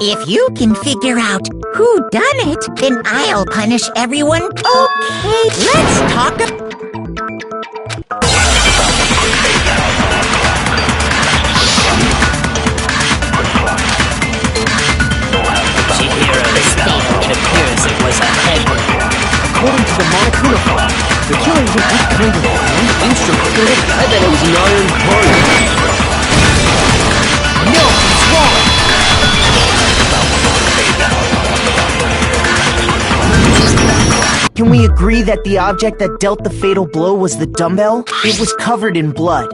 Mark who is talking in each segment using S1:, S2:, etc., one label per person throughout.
S1: If you can figure out who done it, then I'll punish everyone. Okay, let's talk
S2: It appears it was a head wound.
S3: According to the Monokuma file, the killer was a kind of instrument. I bet it was an iron party. No, it's wrong! Can we agree that the object that dealt the fatal blow was the dumbbell? It was covered in blood.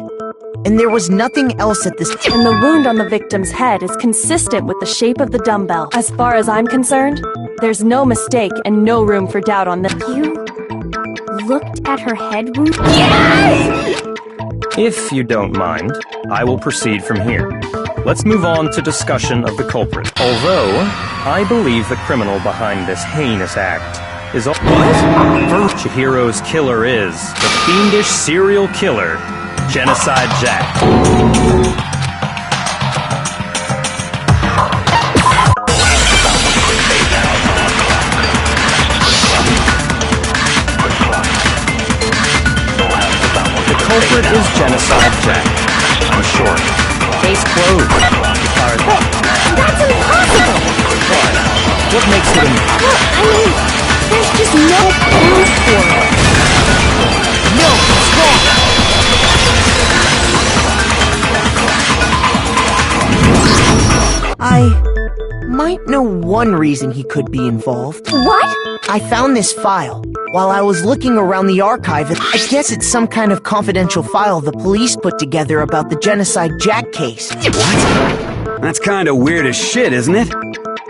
S3: And there was nothing else at this
S4: And the wound on the victim's head is consistent with the shape of the dumbbell. As far as I'm concerned, there's no mistake and no room for doubt on this.
S5: You looked at her head wound?
S4: Yes!
S6: If you don't mind, I will proceed from here. Let's move on to discussion of the culprit. Although, I believe the criminal behind this heinous act is what? Chihiro's killer is the fiendish serial killer, Genocide Jack. The culprit is Genocide Jack, I'm sure. Case closed.
S5: That's impossible!
S6: Why? What makes it impossible?
S5: I mean, there's just no proof for it.
S3: No, it's wrong! I might know one reason he could be involved.
S5: What?
S3: I found this file while I was looking around the archive. I guess it's some kind of confidential file the police put together about the Genocide Jack case.
S7: What? That's kinda weird as shit, isn't it?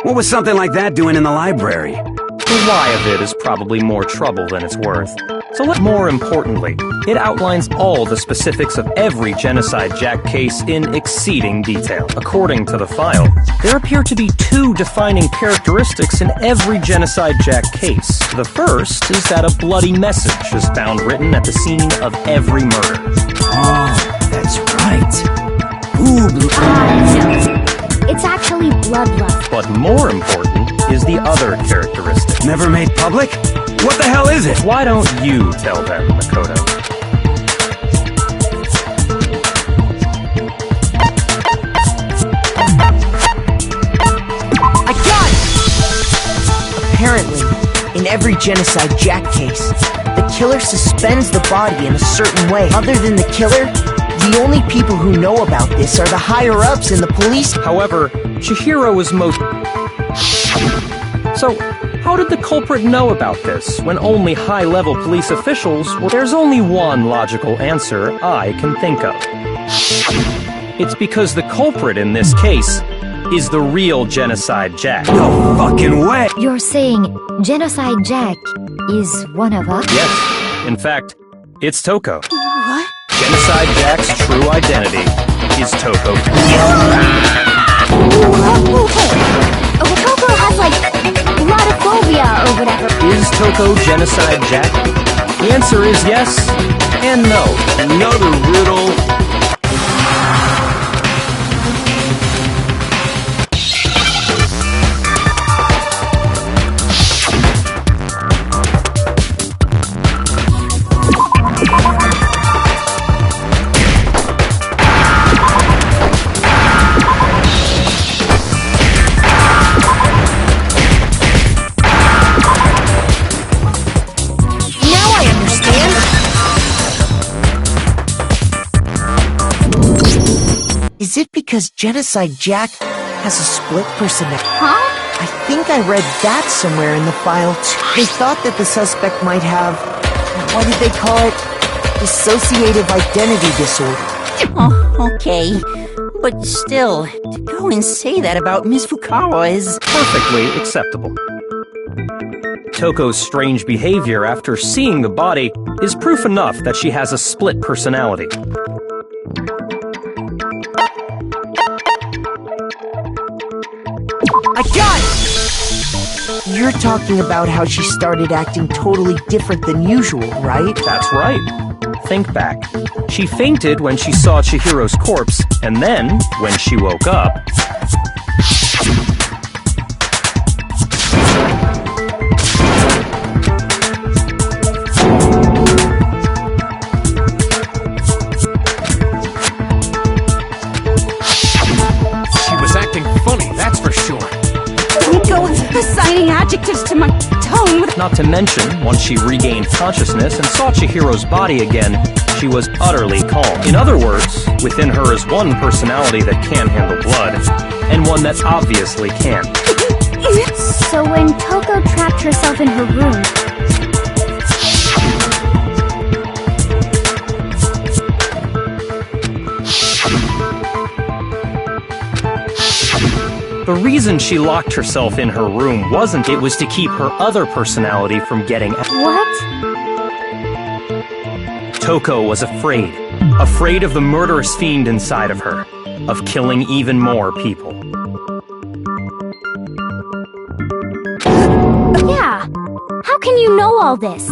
S7: What was something like that doing in the library?
S6: The why of it is probably more trouble than it's worth. So more importantly, it outlines all the specifics of every Genocide Jack case in exceeding detail. According to the file, there appear to be two defining characteristics in every Genocide Jack case. The first is that a bloody message is found written at the scene of every murder.
S7: Oh, that's right. Ooh,
S5: No. It's actually bloodlust.
S6: But more important is the other characteristic.
S7: never made public? What the hell is it?
S6: Why don't you tell them, Makoto?
S3: I got it! Apparently, in every Genocide Jack case, the killer suspends the body in a certain way. Other than the killer, the only people who know about this are the higher-ups in the police.
S6: However, Chihiro is most... So, how did the culprit know about this when only high-level police officials were... There's only one logical answer I can think of. It's because the culprit in this case is the real Genocide Jack.
S7: No fucking way!
S5: You're saying Genocide Jack is one of us?
S6: Yes, in fact, it's Toko.
S3: What?
S6: Genocide Jack's true identity is Toko.
S5: Toko has, like, Blotophobia or whatever.
S6: Is Toko Genocide Jack? The answer is yes and no.
S7: Another riddle.
S3: Is it because Genocide Jack has a split personality?
S5: Huh?
S3: I think I read that somewhere in the file, too. They thought that the suspect might have, what did they call it? Dissociative identity disorder.
S1: Oh, okay. But still, to go and say that about Miss Fukawa is...
S6: Perfectly acceptable. Toko's strange behavior after seeing the body is proof enough that she has a split personality.
S3: I got it! You're talking about how she started acting totally different than usual, right?
S6: That's right. Think back. She fainted when she saw Chihiro's corpse, and then, when she woke up...
S8: She was acting funny, that's for sure.
S9: Don't go assigning adjectives to my tone with...
S6: Not to mention, once she regained consciousness and saw Chihiro's body again, she was utterly calm. In other words, within her is one personality that can handle blood, and one that obviously can't.
S5: So when Toko trapped herself in her room,
S6: The reason she locked herself in her room wasn't it was to keep her other personality from getting out.
S5: what?
S6: Toko was afraid. Afraid of the murderous fiend inside of her. Of killing even more people.
S5: Yeah. How can you know all this?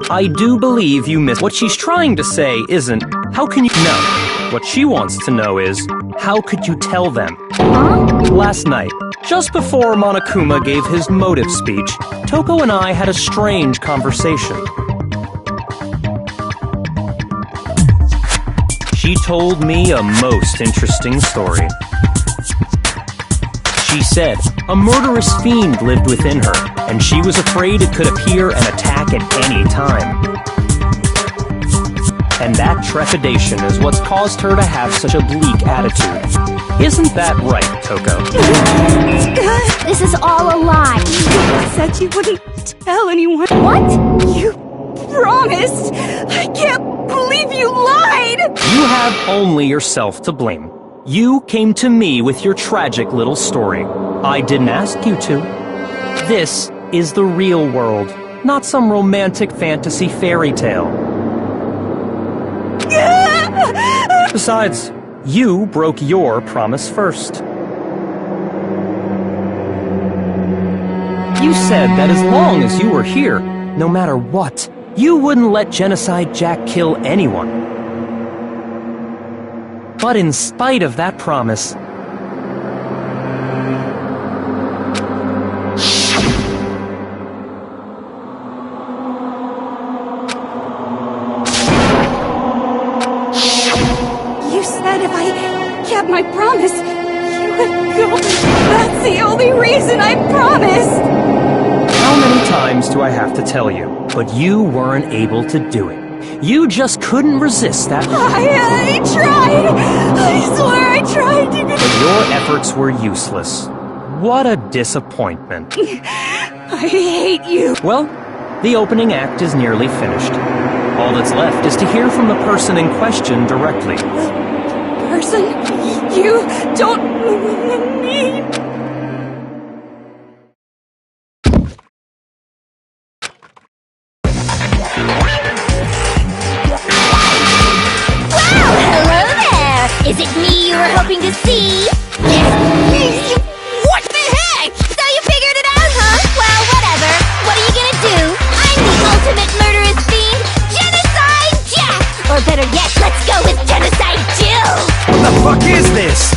S6: I do believe you missed. What she's trying to say isn't, how can you know? What she wants to know is, how could you tell them?
S5: Huh?
S6: Last night, just before Monokuma gave his motive speech, Toko and I had a strange conversation. She told me a most interesting story. She said a murderous fiend lived within her, and she was afraid it could appear and attack at any time. And that trepidation is what's caused her to have such a bleak attitude. Isn't that right, Toko?
S5: This is all a lie.
S9: You said you wouldn't tell anyone.
S5: What?
S9: You promised! I can't believe you lied!
S6: You have only yourself to blame. You came to me with your tragic little story. I didn't ask you to. This is the real world, not some romantic fantasy fairy tale. Besides, you broke your promise first. You said that as long as you were here, no matter what, you wouldn't let Genocide Jack kill anyone. But in spite of that promise,
S9: You said if I kept my promise, you would go. That's the only reason I promised!
S6: how many times do I have to tell you? But you weren't able to do it. You just couldn't resist that.
S9: I tried! I swear I tried to...
S6: But your efforts were useless. What a disappointment.
S9: I hate you!
S6: Well, the opening act is nearly finished. All that's left is to hear from the person in question directly.
S9: Person, you don't need...
S1: Hello there! Is it me you were hoping to see? What the heck? So you figured it out, huh? Well, whatever. What are you gonna do? I'm the ultimate murderous fiend, Genocide Jack! Or better yet, let's go with Genocide Jill!
S7: What the fuck is this?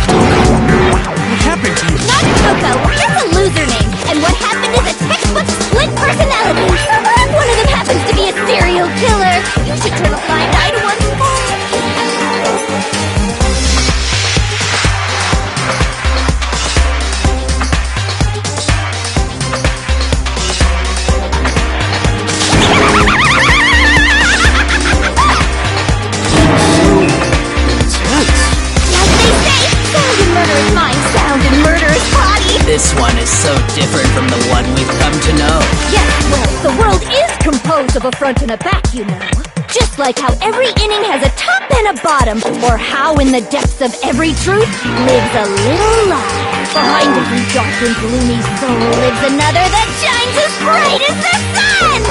S8: What happened to you?
S1: Not Toko, that's a loser name. And what happened is a textbook split personality. One of them happens to be a serial killer. You should turn a blind eye to one. Like they say, sound in murderous mind, sound in murderous body.
S2: This one is so different from the one we've come to know.
S1: Yeah, well, the world is composed of a front and a back, you know. Just like how every inning has a top and a bottom, or how in the depths of every truth lives a little light. Behind every dark and gloomy soul lives another that shines as bright as the sun!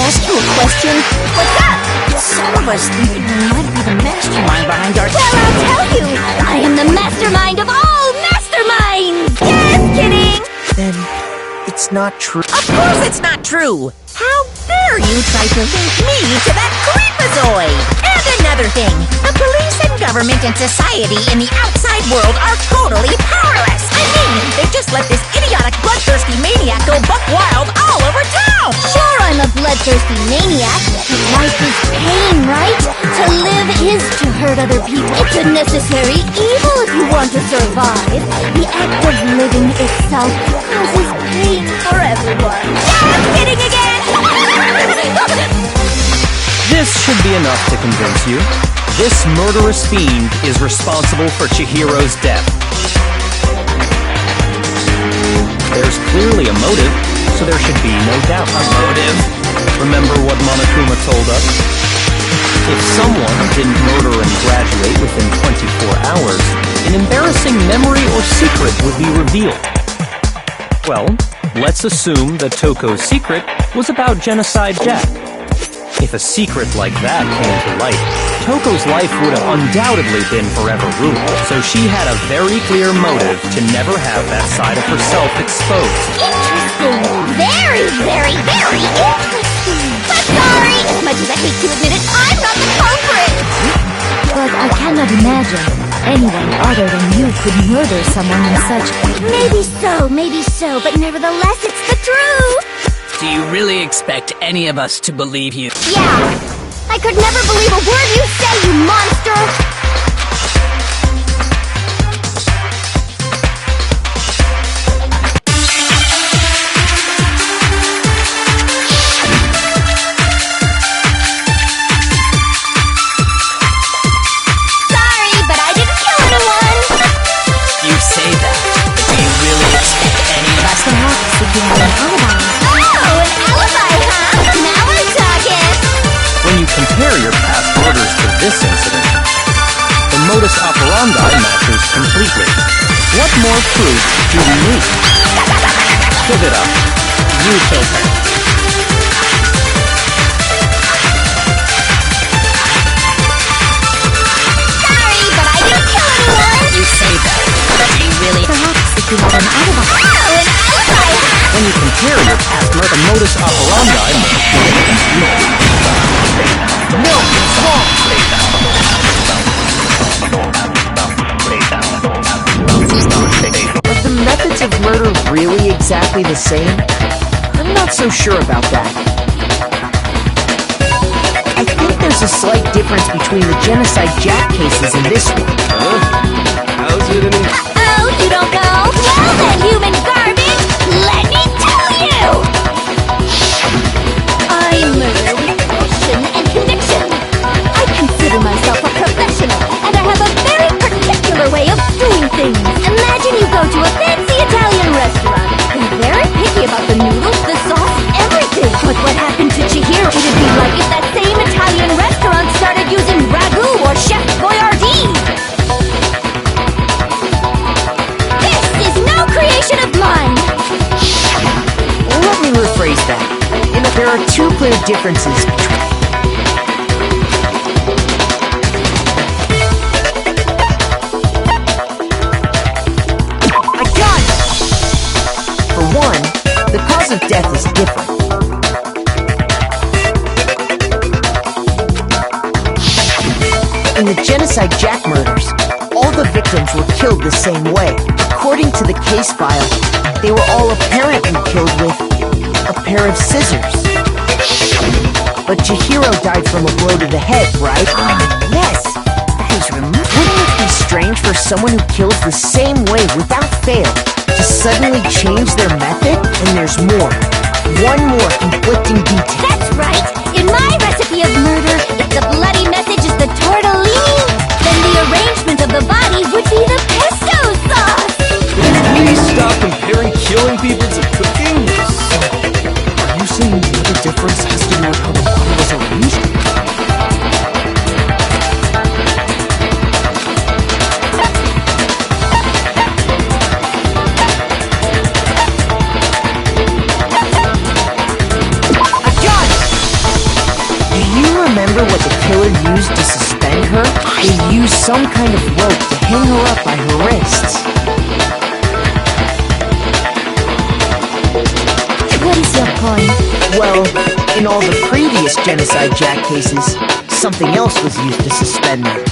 S3: ask you a question?
S1: What's up?
S3: Some of us think you might be the mastermind behind our...
S1: Well, I'll tell you. I am the mastermind of all masterminds. Just kidding.
S3: Then it's not true.
S10: Of course it's not true! How dare you try to link me to that creepazoid! And another thing, the police and government and society in the outside world are totally powerless! I mean, they just let this idiotic bloodthirsty maniac go buck wild all over town!
S1: Sure, I'm a bloodthirsty maniac, but life is pain, right? To live is to hurt other people. It's a necessary evil if you want to survive. The act of living itself causes pain for everyone. Just kidding again!
S6: This should be enough to convince you. This murderous fiend is responsible for Chihiro's death. There's clearly a motive, so there should be no doubt.
S2: A motive?
S6: Remember what Monokuma told us? If someone didn't murder and graduate within 24 hours, an embarrassing memory or secret would be revealed. Well, let's assume that Toko's secret was about Genocide Jack. If a secret like that came to light, Toko's life would have undoubtedly been forever ruined, so she had a very clear motive to never have that side of herself exposed.
S1: Interesting. Very, very, very interesting. But sorry, as much as I hate to admit it, I'm not the culprit.
S5: But I cannot imagine anyone other than you could murder someone in such...
S1: Maybe so, but nevertheless, it's the truth.
S2: Do you really expect any of us to believe you?
S1: Yeah. I could never believe a word you say, you monster. Sorry, but I didn't kill anyone.
S2: You say that, but do you really expect any of us?
S5: Perhaps if you had an alibi.
S1: Oh, an alibi, huh? Now we're talking.
S6: When you compare your past murders to this incident, the modus operandi matches completely. What more proof do we need? Give it up. You killed her.
S1: Sorry, but I didn't kill anyone.
S2: You say that, but do you really...
S5: Perhaps if you had an alibi.
S1: Oh, an alibi, huh?
S6: When you compare your past murder, the modus operandi
S3: Are the methods of murder really exactly the same? I'm not so sure about that. I think there's a slight difference between the Genocide Jack cases and this one.
S7: How's it any...
S1: Oh, you don't know? Well then, human garbage, let me tell you! I murder with passion and conviction. I consider myself a professional, and I have a very particular way of doing things. Imagine you go to a fancy Italian restaurant. They're very picky about the noodles, the sauce, everything. But what happened to Chihiro? It'd be like if that same Italian restaurant started using ragu or Chef Boyardee. This is no creation of mine.
S3: Let me rephrase that. There are two clear differences between... I got it! For one, the cause of death is different. In the Genocide Jack murders, all the victims were killed the same way. According to the case file, they were all apparently killed with a pair of scissors. But Chihiro died from a blow to the head, right? Yes, that is remarkable. Wouldn't it be strange for someone who kills the same way without fail to suddenly change their method? And there's more. One more conflicting detail.
S1: That's right. In my recipe of murder, if the bloody message is the tortellini, then the arrangement of the body would be the pesto sauce.
S8: Please stop comparing killing people to cooking. Are you saying the other difference has to do with how the body was arranged?
S3: I got it! killer used to suspend her? They used some kind of rope to hang her up by her wrists.
S5: What is your point?
S3: Well, in all the previous Genocide Jack cases, something else was used to suspend them.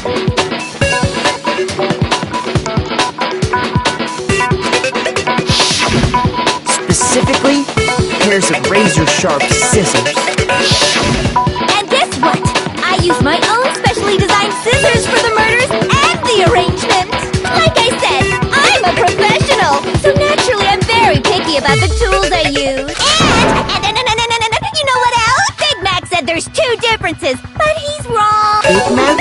S3: Specifically, pairs of razor-sharp scissors.
S1: And guess what? I use my own specially designed scissors for the murders and the arrangement. Like I said, I'm a professional, so naturally I'm very picky about the tools I use. And you know what else? Big Mac said there's two differences, but he's wrong.
S3: Big Mac?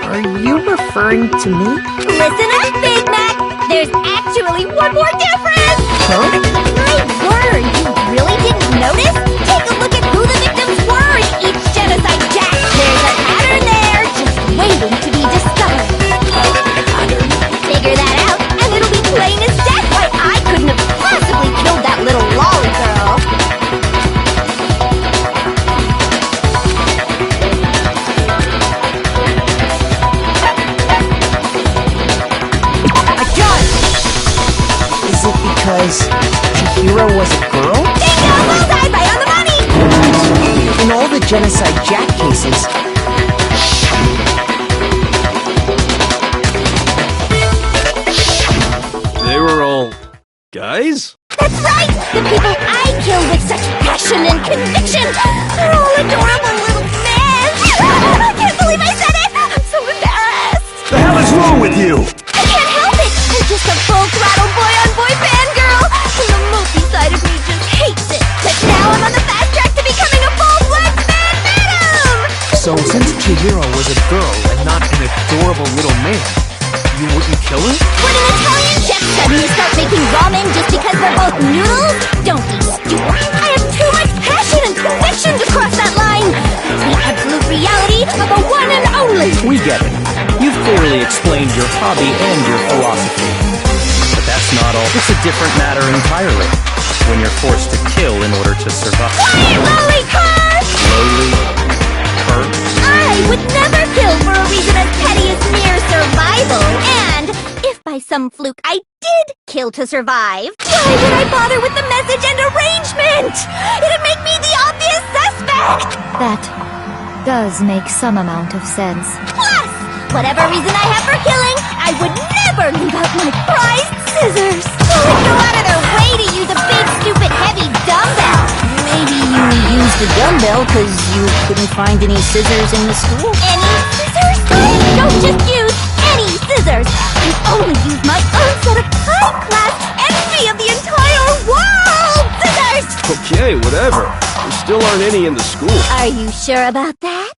S3: Are you referring to me?
S1: Listen up, Big Mac. There's actually one more difference.
S3: Huh?
S1: My word, you really didn't notice? Take a look at who the victims were in each Genocide Jack. There's a pattern there, just waiting to be discovered. Figure that out, and it'll be plain as death why I couldn't have possibly killed that little lolly girl.
S3: I got it! Is it because Chihiro was a girl?
S1: Bingo! Bullseye! Right on the money!
S3: In all the Genocide Jack cases,
S8: They were all guys?
S1: That's right! The people I kill with such passion and conviction are all adorable little men! I can't believe I said it! I'm so embarrassed!
S7: The hell is wrong with you?
S1: I can't help it! I'm just a full-throttle boy-on-boy fangirl! And the multi side of me just hates it! But now I'm on the fast track to becoming a full-fledged fan madam!
S8: So since Chihiro was a girl and not an adorable little man, you wouldn't kill her?
S1: Would an Italian chef suddenly start making ramen just because they're both noodles? Don't be stupid! I have too much passion and conviction to cross that line! It's the absolute reality of a one and only!
S6: We get it. You've clearly explained your hobby and your philosophy. But that's not all. It's a different matter entirely. When you're forced to kill in order to survive.
S1: Quiet, lolly car!
S6: Slowly, hurt.
S1: I would never kill for a reason as petty as mere survival. And if by some fluke I did kill to survive, why would I bother with the message and arrangement? It'd make me the obvious suspect!
S5: That does make some amount of sense.
S1: Plus, whatever reason I have for killing, I would never leave out my prized scissors. Who would go out of their way to use a big, stupid, heavy dumbbell?
S3: maybe you used a dumbbell because you couldn't find any scissors in the school?
S1: Any scissors? Don't just use any scissors. I only use my own set of high-class envy of the entire world scissors!
S8: Okay, whatever. There still aren't any in the school.
S1: Are you sure about that?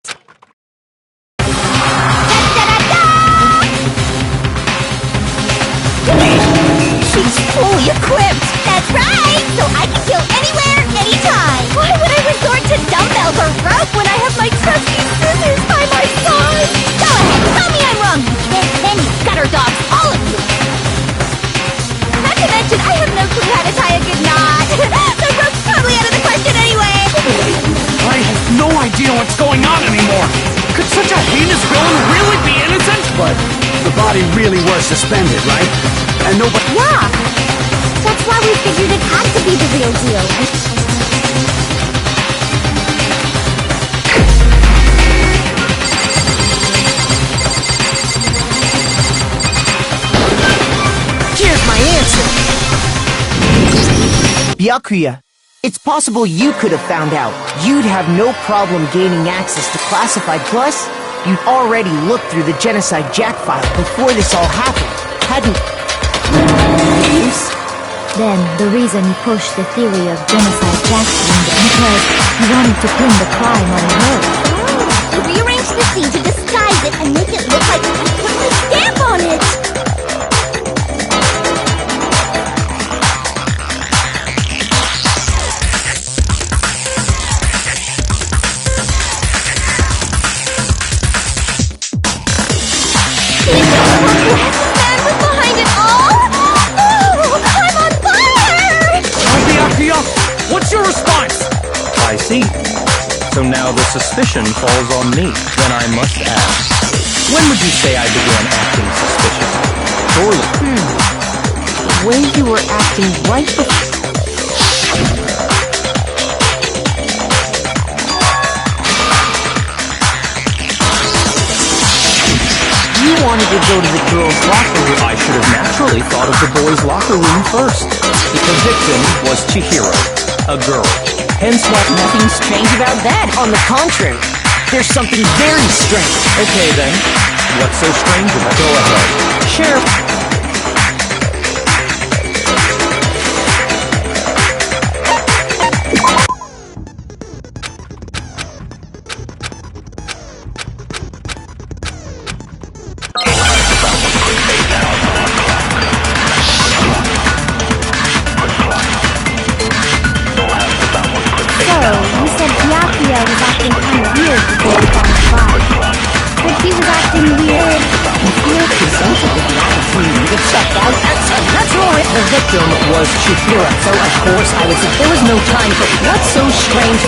S1: She's fully equipped! That's right! So I can kill anywhere, anytime! Why would I resort to dumbbells or rope when I have my trusty scissors by my side? Go ahead, tell me I'm wrong, you then you gutter dogs, all of you! Not to mention, I have no clue how to tie a good knot! The rope's probably out of the question anyway!
S8: I have no idea what's going on anymore. Could such a heinous villain really be innocent?
S7: But the body really was suspended, right? And nobody...
S1: Yeah! That's why we figured it had to be the real deal.
S3: Here's my answer! Byakuya, it's possible you could have found out. You'd have no problem gaining access to classified. Plus, you'd already looked through the Genocide Jack file before this all happened, hadn't you?
S5: Then, the reason you pushed the theory of Genocide Jack is because you wanted to pin the crime on her.
S1: Oh, rearrange the scene to disguise it and make it look like I put my stamp on it!
S8: What's your response?
S6: I see. So now the suspicion falls on me. Then I must ask, when would you say I began acting suspicious? Surely.
S4: The way you were acting right before...
S3: You wanted to go to the girls' locker room.
S6: I should have naturally thought of the boys' locker room first. The victim was Chihiro, a girl. Hence why
S3: Nothing's strange about that. On the contrary, there's something very strange.
S6: Okay then, what's so strange about it? Go ahead.
S3: Sheriff.
S5: You said Byakuya was acting kind of weird before he found the body. But he was acting weird.
S3: You feel presented with the opportunity to check out. That's all right. The victim was Chihiro, so of course I was. There was no time for what's so strange.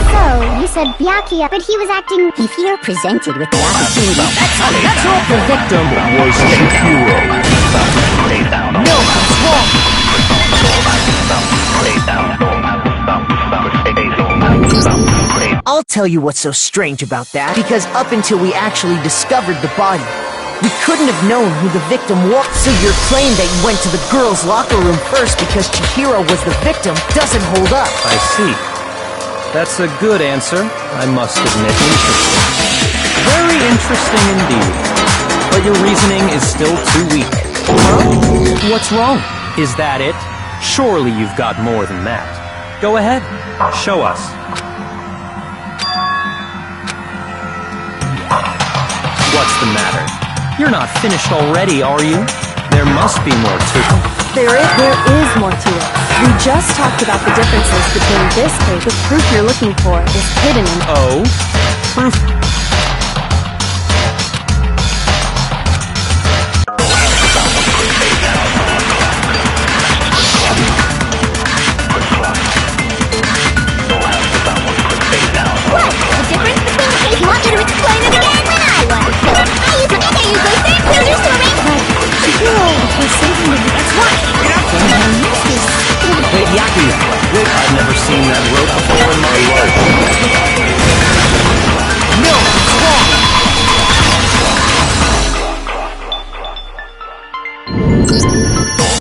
S5: So, you said Byakuya, but he was acting...
S10: If you're presented with the opportunity,
S3: That's all. The victim
S6: was Chihiro.
S3: No, it's wrong. I'll tell you what's so strange about that, because up until we actually discovered the body, we couldn't have known who the victim was. So your claim that you went to the girls' locker room first because Chihiro was the victim doesn't hold up.
S6: I see. That's a good answer, I must admit. Interesting. Very interesting indeed. But your reasoning is still too weak. Huh? What's wrong? Is that it? Surely you've got more than that. Go ahead, show us. What's the matter? You're not finished already, are you? There must be more to it.
S4: There is more to it. We just talked about the differences between this case. The proof you're looking for is hidden in...
S6: Oh? Proof?
S1: What? The difference between the case? You want me to explain it again? When I want to kill him, I use those same scissors to arrange...
S4: Chihiro was saving the... That's right!
S6: Wait, Byakuya. Wait, I've never seen that rope before in my life.
S3: No, it's wrong.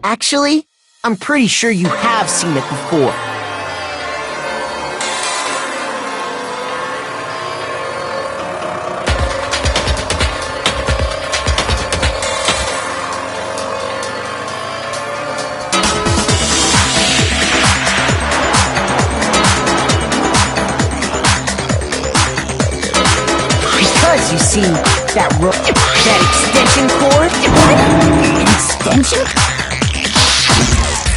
S3: Actually, I'm pretty sure you have seen it before. You see that rope, that extension cord?
S10: extension?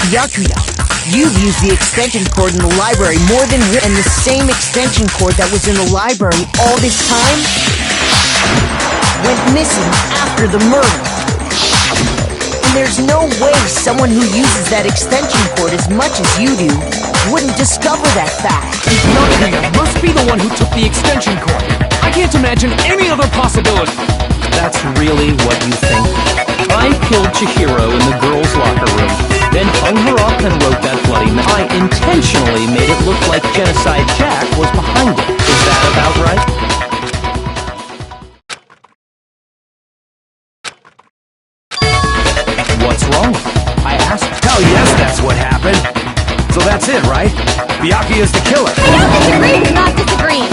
S3: Byakuya, you've used the extension cord in the library more than and the same extension cord that was in the library all this time went missing after the murder. And there's no way someone who uses that extension cord as much as you do wouldn't discover that fact.
S8: Byakuya must be the one who took the extension cord. I can't imagine any other possibility.
S6: That's really what you think? I killed Chihiro in the girls' locker room, then hung her up and wrote that bloody mess. I intentionally made it look like Genocide Jack was behind it. Is that about right? What's wrong? I asked.
S7: Hell yes, that's what happened. So that's it, right? Byakuya's the killer.
S1: I don't disagree with not disagreeing.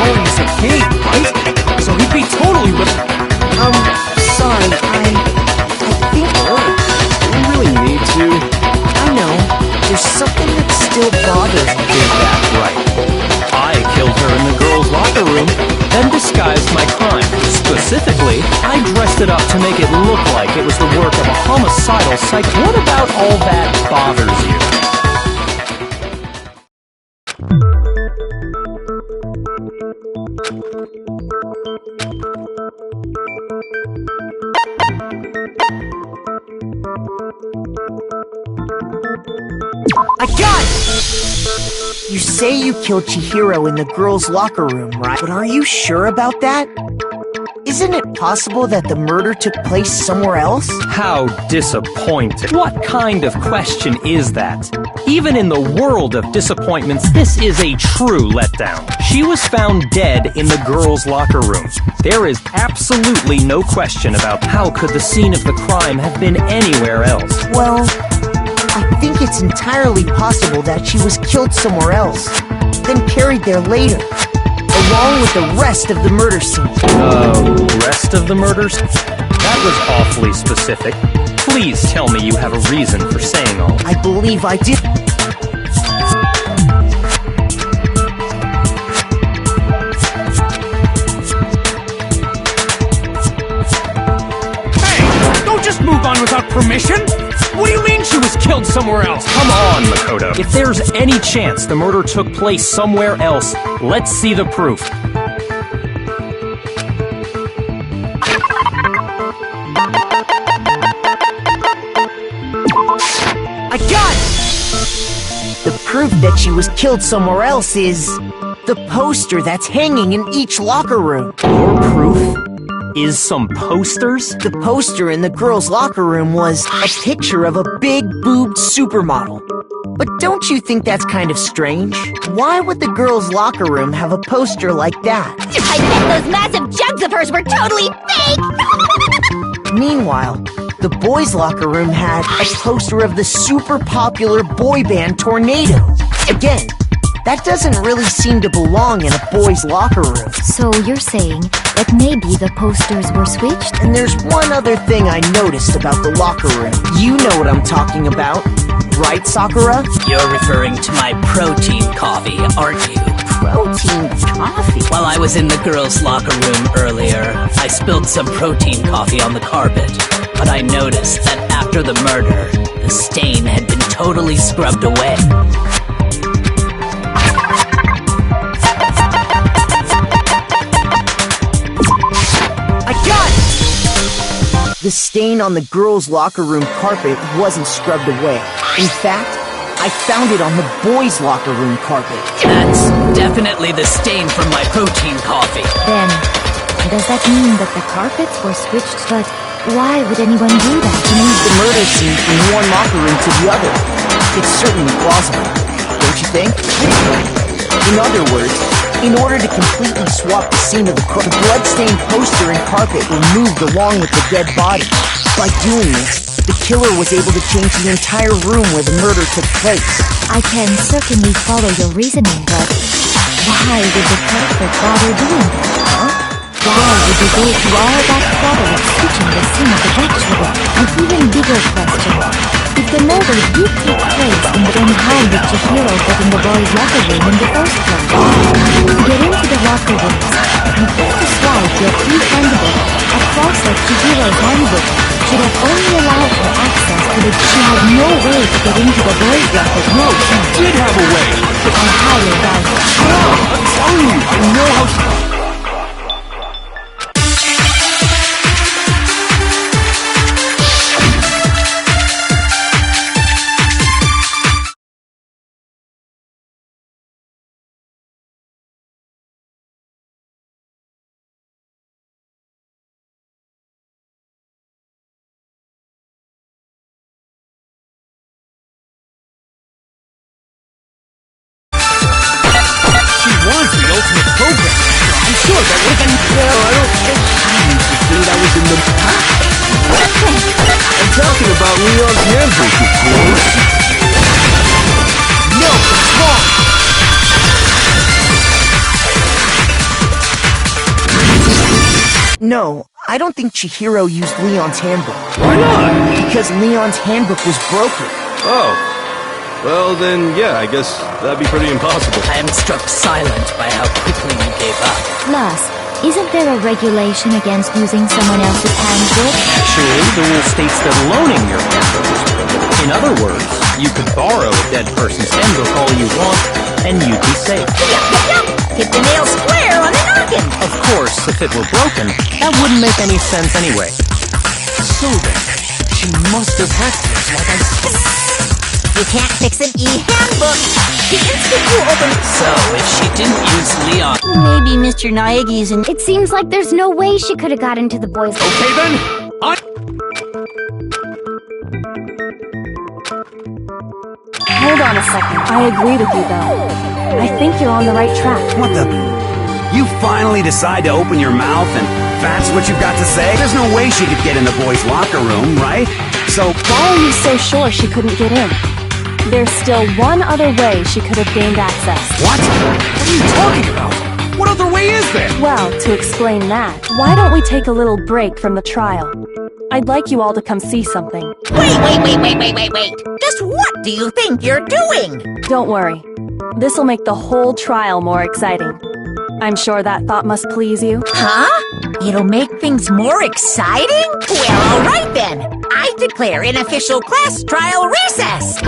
S8: Oh, he's a king, right? So he'd be totally with...
S3: Sorry, I think...
S8: We really need to...
S3: I know. There's something that still bothers me.
S6: Is that right? I killed her in the girls' locker room, then disguised my crime. Specifically, I dressed it up to make it look like it was the work of a homicidal psych. What about all that bothers you?
S3: I got it! You say you killed Chihiro in the girls' locker room, right? But are you sure about that? Isn't it possible that the murder took place somewhere else?
S6: How disappointing. What kind of question is that? Even in the world of disappointments, this is a true letdown. She was found dead in the girls' locker room. There is absolutely no question about how could the scene of the crime have been anywhere else.
S3: Well, I think it's entirely possible that she was killed somewhere else, then carried there later, along with the rest of the murder scene.
S6: Rest of the murders? That was awfully specific. Please tell me you have a reason for saying all.
S3: I believe I did.
S8: Hey, don't just move on without permission! What do you mean she was killed somewhere else?
S6: Come on, Makoto. If there's any chance the murder took place somewhere else, let's see the proof.
S3: I got it! The proof that she was killed somewhere else is the poster that's hanging in each locker room.
S6: Your proof is some posters?
S3: The poster in the girls' locker room was a picture of a big-boobed supermodel. But don't you think that's kind of strange? Why would the girls' locker room have a poster like that?
S1: I bet those massive jugs of hers were totally fake!
S3: Meanwhile, the boys' locker room had a poster of the super popular boy band Tornado. Again, that doesn't really seem to belong in a boys' locker room.
S5: So you're saying that maybe the posters were switched?
S3: And there's one other thing I noticed about the locker room. You know what I'm talking about, right, Sakura?
S2: You're referring to my protein coffee, aren't you?
S3: Protein coffee?
S2: While I was in the girls' locker room earlier, I spilled some protein coffee on the carpet. But I noticed that after the murder, the stain had been totally scrubbed away.
S3: I got it! The stain on the girls' locker room carpet wasn't scrubbed away. In fact, I found it on the boys' locker room carpet.
S2: That's definitely the stain from my protein coffee.
S5: Then, does that mean that the carpets were switched? But why would anyone do that?
S3: To move the murder scene from one locker room to the other. It's certainly plausible, don't you think? In other words, in order to completely swap the scene of the blood-stained poster and carpet were moved along with the dead body. By doing this, the killer was able to change the entire room where the murder took place.
S5: I can certainly follow your reasoning, but why would the carpet bother doing that, huh? Why would they go through all that trouble of switching the scene of the vegetable? An even bigger question. If the murder did take place in the same time that Chihiro got in the boys' locker room in the first place, to get into the locker rooms, you have to swipe your key handbook across like Chihiro's handbook should have only allowed her access to the she had no way to get into the boys' locker room.
S8: No, she did have a way!
S5: I highly doubt it.
S8: I'm telling you, I know how she... I'm sure that we can... Well, I don't think she used to say that was in the... I'm talking about Leon's handbook, of course. No, it's wrong!
S3: No, I don't think Chihiro used Leon's handbook.
S8: Why not?
S3: Because Leon's handbook was broken.
S8: Oh. Well, then, yeah, I guess that'd be pretty impossible.
S2: I am struck silent by how quickly you gave up.
S5: Plus, isn't there a regulation against using someone else's handbook?
S6: Actually, the rule states that loaning your handbook is prohibited. In other words, you could borrow a dead person's handbook all you want, and you'd be safe.
S10: Hit the nail square on the noggin!
S6: Of course, if it were broken, that wouldn't make any sense anyway.
S8: So then, she must have hacked this like I said.
S10: You can't fix an e-handbook. The instant you open...
S2: So, if she didn't use Leon...
S10: Maybe Mr. Naegi's in...
S1: It seems like there's no way she could have got into the boys'
S8: Okay then,
S4: Hold on a second. I agree with you, though. I think you're on the right track.
S7: What the? You finally decide to open your mouth and that's what you've got to say? There's no way she could get in the boys' locker room, right? So...
S4: Why are you so sure she couldn't get in? There's still one other way she could have gained access.
S8: what? What are you talking about? What other way is there?
S4: Well, to explain that, why don't we take a little break from the trial? I'd like you all to come see something.
S10: Wait. Just what do you think you're doing?
S4: Don't worry. This'll make the whole trial more exciting. I'm sure that thought must please you.
S10: Huh? It'll make things more exciting? Well, all right then. I declare an official class trial recess.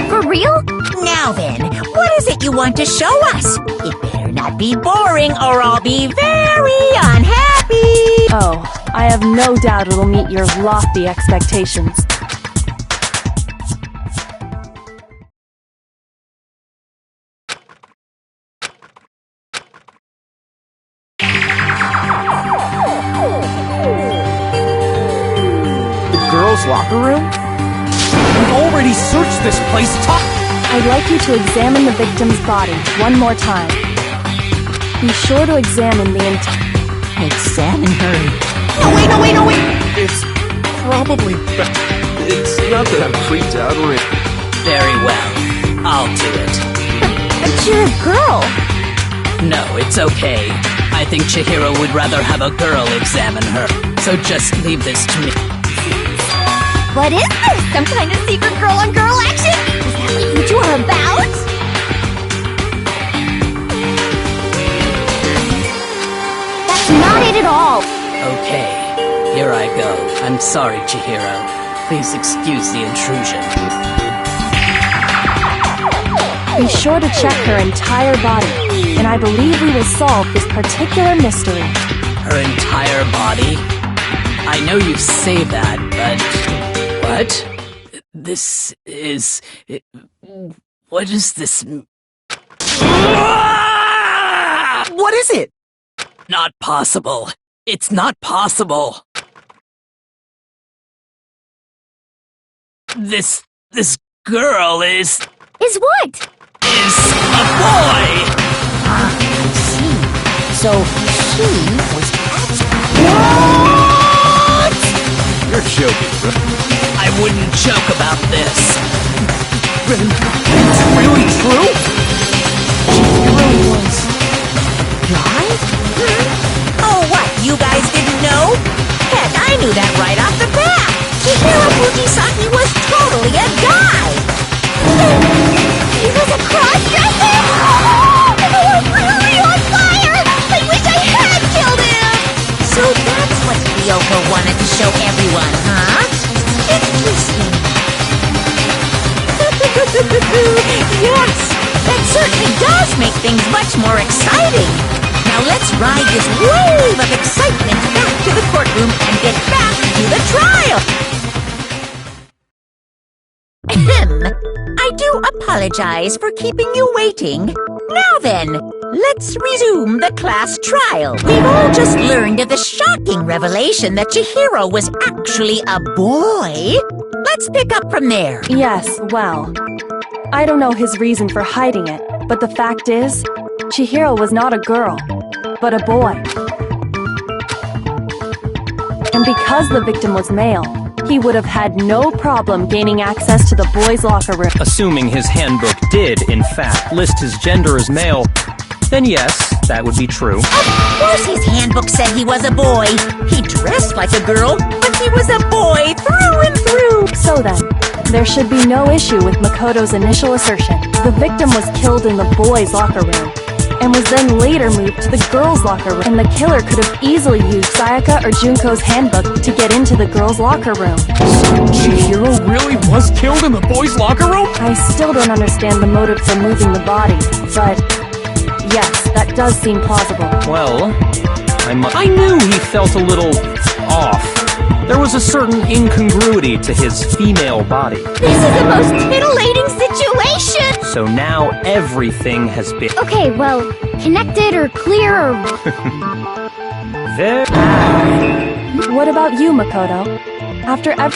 S1: For real?
S10: Now then, what is it you want to show us? It better not be boring or I'll be very unhappy.
S4: Oh, I have no doubt it'll meet your lofty expectations.
S8: Girls' locker room? We've already searched this place.
S4: I'd like you to examine the victim's body one more time. Be sure to examine the entire...
S10: Examine her.
S8: No, wait! It's probably it's not that I'm freaked out or anything.
S2: Very well. I'll do it.
S1: But you're a girl.
S2: No, it's okay. I think Chihiro would rather have a girl examine her. So just leave this to me.
S1: What is this? Some kind of secret girl-on-girl action? Is that what you two are about? That's not it at all.
S2: Okay, here I go. I'm sorry, Chihiro. Please excuse the intrusion.
S4: Be sure to check her entire body, and I believe we will solve this particular mystery.
S2: Her entire body? I know you say that, but... What? This is... What is this...
S3: What is it?
S2: Not possible. It's not possible. This girl is
S1: what?
S2: Is a boy!
S10: I see. So she was actually...
S8: What? You're joking, bro.
S2: I wouldn't joke about this.
S8: Then it's really true? Chihiro was a guy?
S10: Oh, what? You guys didn't know? Heck, I knew that right off the bat. Chihiro Fujisaki was totally a guy.
S1: He was a cross-dresser? Oh, really on fire! I wish I had killed him!
S10: So that's what Ryoko wanted to show everyone, huh? Interesting. Yes, that certainly does make things much more exciting. Now let's ride this wave of excitement back to the courtroom and get back to the trial. I do apologize for keeping you waiting. Now then, let's resume the class trial. We've all just learned of the shocking revelation that Chihiro was actually a boy. Let's pick up from there.
S4: Yes, well, I don't know his reason for hiding it, but the fact is, Chihiro was not a girl, but a boy. And because the victim was male, he would have had no problem gaining access to the boys' locker room.
S6: Assuming his handbook did, in fact, list his gender as male, then yes, that would be true.
S10: Of course his handbook said he was a boy. He dressed like a girl, but he was a boy through and through.
S4: So then, there should be no issue with Makoto's initial assertion. The victim was killed in the boys' locker room, and was then later moved to the girls' locker room. And the killer could have easily used Sayaka or Junko's handbook to get into the girls' locker room.
S8: Chihiro really was killed in the boys' locker room?
S4: I still don't understand the motive for moving the body, but yes, that does seem plausible.
S6: Well, I knew he felt a little off. There was a certain incongruity to his female body.
S1: This is the most titillating situation!
S6: So now everything has been
S1: Okay, well, connected or clear or...
S6: very...
S4: What about you, Makoto?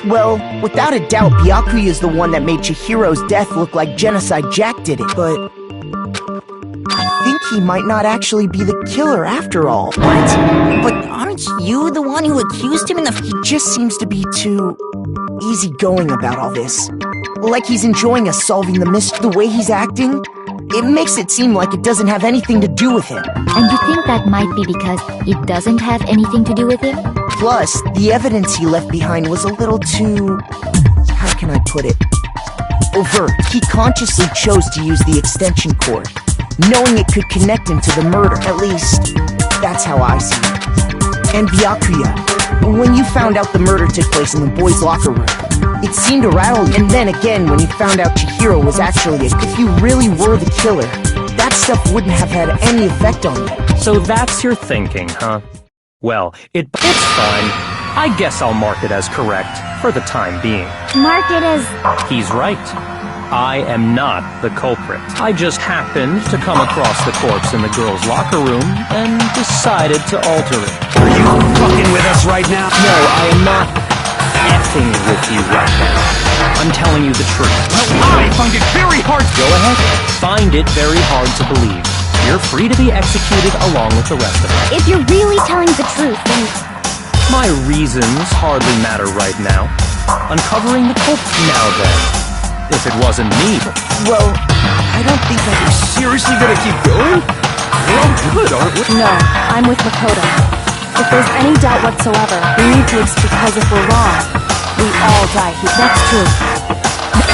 S3: Well, without a doubt, Byakuya is the one that made Chihiro's death look like Genocide Jack did it, but... I think he might not actually be the killer after all.
S10: What? But aren't you the one who accused him in the...
S3: He just seems to be too easygoing about all this. Like he's enjoying us solving the mystery. The way he's acting, it makes it seem like it doesn't have anything to do with him.
S5: And you think that might be because it doesn't have anything to do with him?
S3: Plus, the evidence he left behind was a little too... how can I put it? Overt. He consciously chose to use the extension cord, knowing it could connect him to the murder. At least, that's how I see it. And Byakuya, when you found out the murder took place in the boys' locker room, it seemed to rattle you. And then again, when you found out Chihiro was actually if you really were the killer, that stuff wouldn't have had any effect on you.
S6: So that's your thinking, huh? Well, it's fine. I guess I'll mark it as correct, for the time being.
S1: Mark it as...
S6: He's right. I am not the culprit. I just happened to come across the corpse in the girls' locker room and decided to alter it.
S7: Are you fucking with us right now?
S6: No, I am not effing with you right now. I'm telling you the truth.
S8: Well, I find it very hard.
S6: Go ahead. Find it very hard to believe. You're free to be executed along with the rest of us.
S1: If you're really telling the truth, then...
S6: My reasons hardly matter right now. Uncovering the culprit now then. If it wasn't me.
S3: Well, I don't think I
S8: You're seriously gonna keep going? We're all good, aren't we?
S4: No, I'm with Makoto. If there's any doubt whatsoever, we need to because if we're wrong, we all die here. That's true.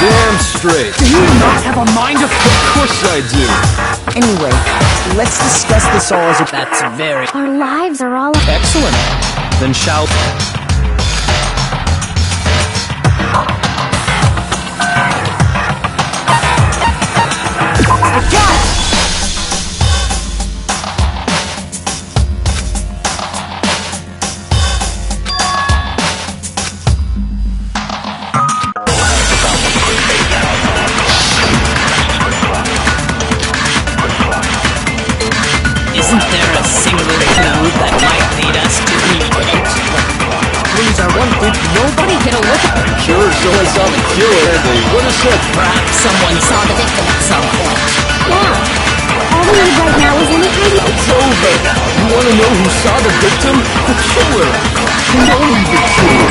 S8: Damn straight. Do you not have a mind of... Of course I do.
S3: Anyway, let's discuss this all as a...
S2: That's very
S1: Our lives are all...
S6: Excellent. Then shall...
S2: Isn't there a single clue that might lead us to the end?
S8: Please, I want to...
S2: Nobody get a look at
S8: I'm sure if someone saw the killer, they would have said...
S2: Perhaps someone saw the victim at some point.
S1: Yeah. All we need right now is any kind of...
S8: It's over. You want to know who saw the victim? The killer. And only the killer.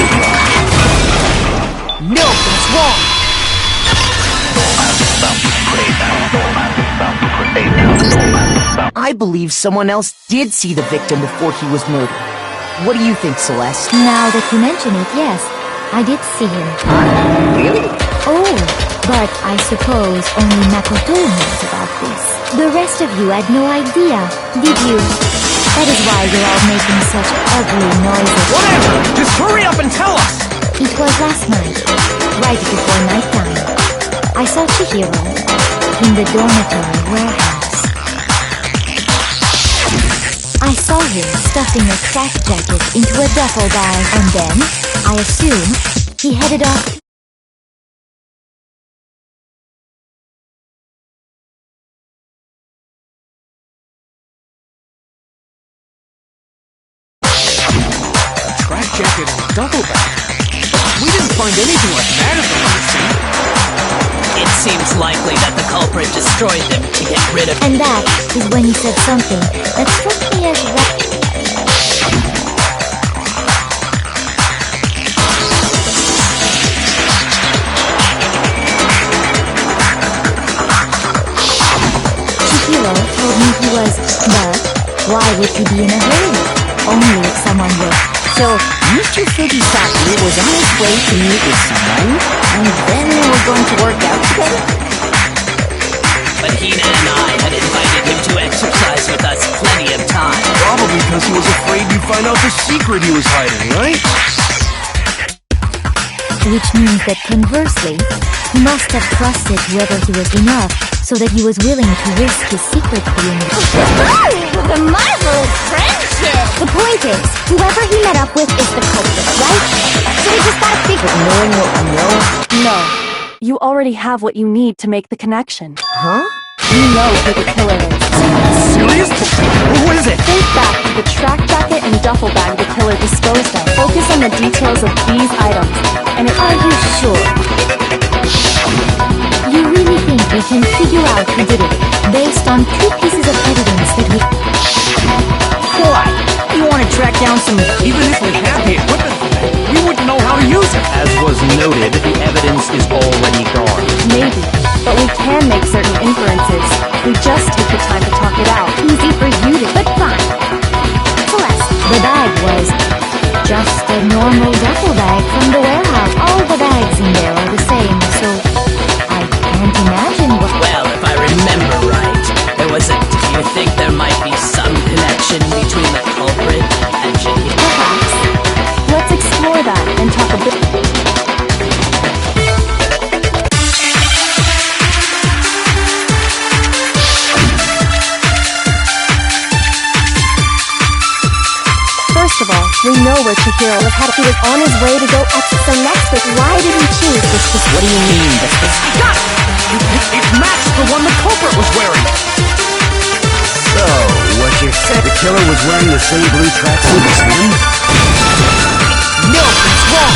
S3: No, that's wrong! I believe someone else did see the victim before he was murdered. What do you think, Celeste?
S5: Now that you mention it, yes, I did see him.
S3: Really?
S5: Oh, but I suppose only Makoto knows about this. The rest of you had no idea, did you? That is why you're all making such ugly noises.
S6: Whatever! Just hurry up and tell us!
S5: It was last night, right before nighttime. I saw Chihiro in the dormitory warehouse. I saw him stuffing a track jacket into a duffel bag, and then, I assume, he headed off.
S8: A track jacket and a duffel bag. We didn't find anything like that at the murder scene.
S2: It seems likely that the culprit destroyed them to get rid of...
S5: And that is when he said something that struck me as Chihiro told me he was, but why would he be in a hurry? Only if someone would.
S10: So, Mr. Fujisaku was on his way to meet with someone, and then they were going to work out together?
S2: But Hina and I had invited him to exercise with us plenty of time.
S8: Probably because he was afraid you'd find out the secret he was hiding, right?
S5: which means that conversely, he must have trusted whoever he was enough so that he was willing to risk his secret being
S1: The marvelous friendship!
S5: The point is, whoever he met up with is the culprit, right? So we just gotta figure.
S3: But knowing what we know,
S4: No. You already have what you need to make the connection.
S3: huh?
S4: You know who the killer is.
S7: Serious? What is it?
S4: Think back to the track jacket and duffel bag the killer disposed of. Focus on the details of these items, and
S5: Are you sure? You really think we can figure out who did it based on 2 pieces of evidence that we...
S3: Why? You want to track down some...
S8: Even if we had the equipment for that, we wouldn't know how to use it.
S6: As was noted, the evidence is already gone.
S4: maybe, but we can make certain inferences. We just take the time to talk it out.
S5: Easy for you to... But fine. Celeste, the bag was just a normal duffel bag from the warehouse. All the bags in there are the same, so I can't imagine what...
S2: Well, if I remember right, there was a... Do you think there might be some connection between the culprit and Jackie?
S4: Perhaps. Let's explore that and talk a bit... First of all, we know where Chihiro was headed. He was on his way to go up. So next week, why did he choose this?
S2: What do you mean, the
S8: Got it! It matched the one the culprit was wearing.
S7: So, what you said, the killer was wearing the same blue tracksuit as him?
S3: No, it's wrong!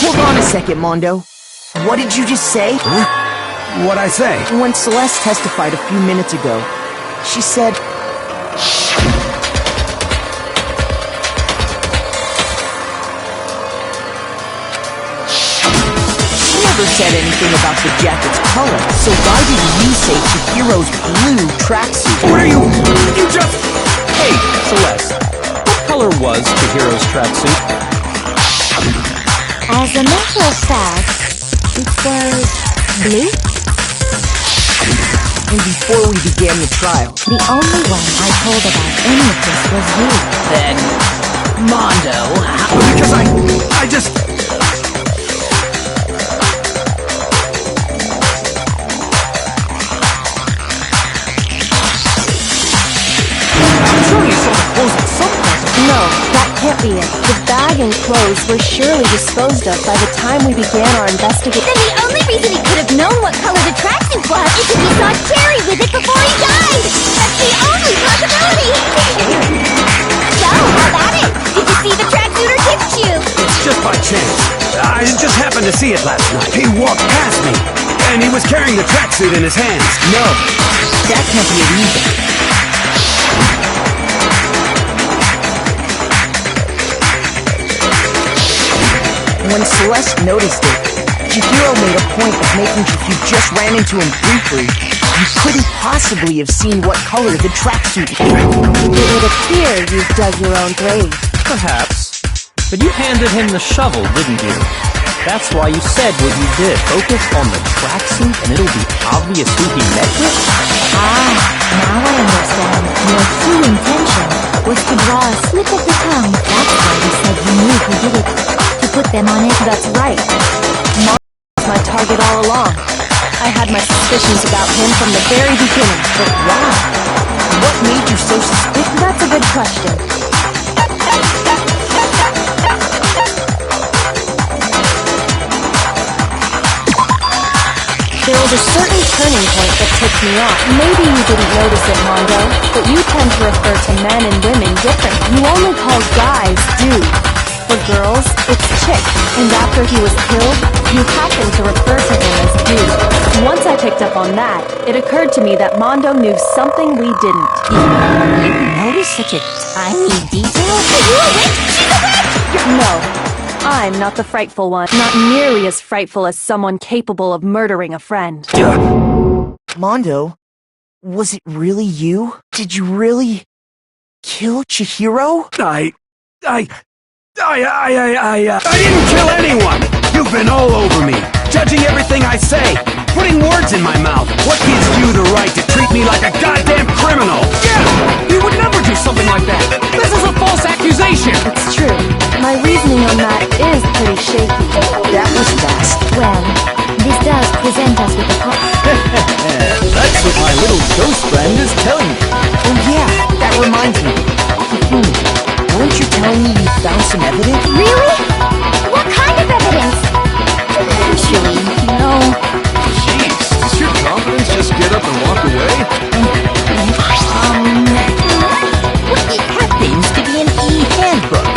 S3: Hold on a second, Mondo. What did you just say?
S7: Huh? What'd I say?
S3: When Celeste testified a few minutes ago, she said... She never said anything about the jacket's color, so why did you say Chihiro's blue tracksuit?
S7: What are you just...
S6: Hey, Celeste, what color was Chihiro's tracksuit?
S5: As a matter of fact, it was blue.
S3: And before we began the trial,
S5: The only one I told about any of this was you.
S2: Then, Mondo,
S7: Because I just...
S8: I'm sure you saw the clothes at some point.
S4: No, that can't be it. The bag and clothes were surely disposed of by the time we began our investigation.
S1: Then the only reason he could have known what color the tracksuit was is if he saw Cherry with it before he died! That's the only possibility! So, how about it? Did you see the tracksuit or didn't you?
S7: It's just by chance. I just happened to see it last night. He walked past me, and he was carrying the tracksuit in his hands.
S3: no, that can't be it either. When Celeste noticed it, Chihiro made a point of making sure if you just ran into him briefly, you couldn't possibly have seen what color the tracksuit was.
S4: It would appear you've dug your own grave.
S6: Perhaps. But you handed him the shovel, didn't you? That's why you said what you did. Focus on the tracksuit and it'll be obvious who he met with?
S5: Now I understand. Your true intention was to draw a slip of the tongue. That's why you said you knew who did it. To put them on it.
S4: That's right. Mondo was my target all along. I had my suspicions about him from the very beginning.
S3: But why? What made you so suspicious?
S4: That's a good question. There was a certain turning point that tipped me off. Maybe you didn't notice it, Mondo, but you tend to refer to men and women differently. You only call guys dude. For girls, it's chick. And after he was killed, you happened to refer to him as dude. Once I picked up on that, it occurred to me that Mondo knew something we didn't.
S5: You noticed such a tiny detail?
S4: No, I'm not the frightful one. Not nearly as frightful as someone capable of murdering a friend.
S3: Mondo, was it really you? Did you really kill Chihiro?
S7: I didn't kill anyone! You've been all over me, judging everything I say, putting words in my mouth. What gives you the right to treat me like a goddamn criminal?
S8: Yeah! He would never do something like that! This is a false accusation!
S4: It's true. My reasoning on that is pretty shaky.
S8: ghost friend is telling me.
S3: Oh yeah, that reminds me. Weren't you telling me you found some evidence?
S1: Really? What kind of evidence?
S10: Actually, no.
S8: Jeez, does your confidence just get up and walk away?
S10: It happens to be an e-handbook.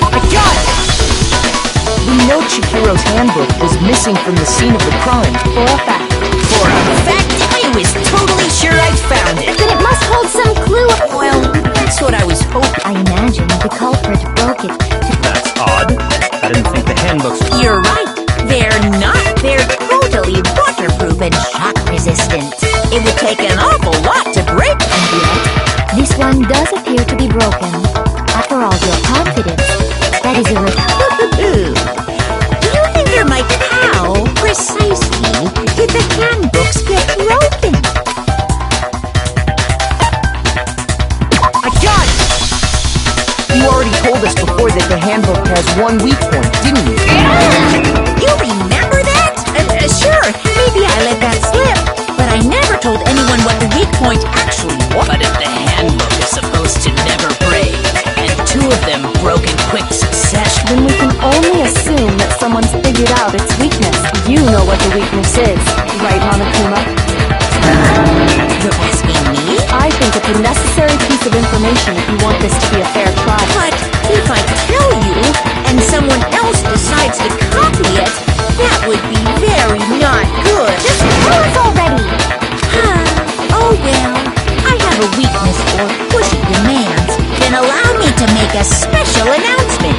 S3: I got it! We know Chihiro's handbook was missing from the scene of the crime.
S4: For a fact.
S10: For a fact, I was totally sure I'd found it.
S1: Then it must hold some clue.
S10: Well, that's what I was hoping.
S5: I imagine the culprit broke it.
S6: That's odd. I didn't think the handbooks...
S10: You're right. They're not. They're totally waterproof and shock resistant. It would take an awful lot to break them.
S5: This one does appear to be broken. After all your confidence, that is a
S10: Do you think there might how precisely did the handbooks get broken?
S3: I got it! You already told us before that the handbook has one weak point, didn't you?
S10: You remember that? Sure, maybe I let that slip, but I never told anyone what the weak point actually was.
S2: But if the handbook is supposed to never break, and two of them broke in quick succession,
S4: Then we can only assume that someone's figured out its weakness. You know what the weakness is, right, Monokuma?
S10: You're asking me?
S4: I think it's a necessary piece of information if you want this to be a fair trial.
S10: But if I tell you, and someone else decides to copy it, that would be very not good.
S1: Just tell us already.
S10: Oh well, I have a weakness for pushy demands. Then allow me to make a special announcement.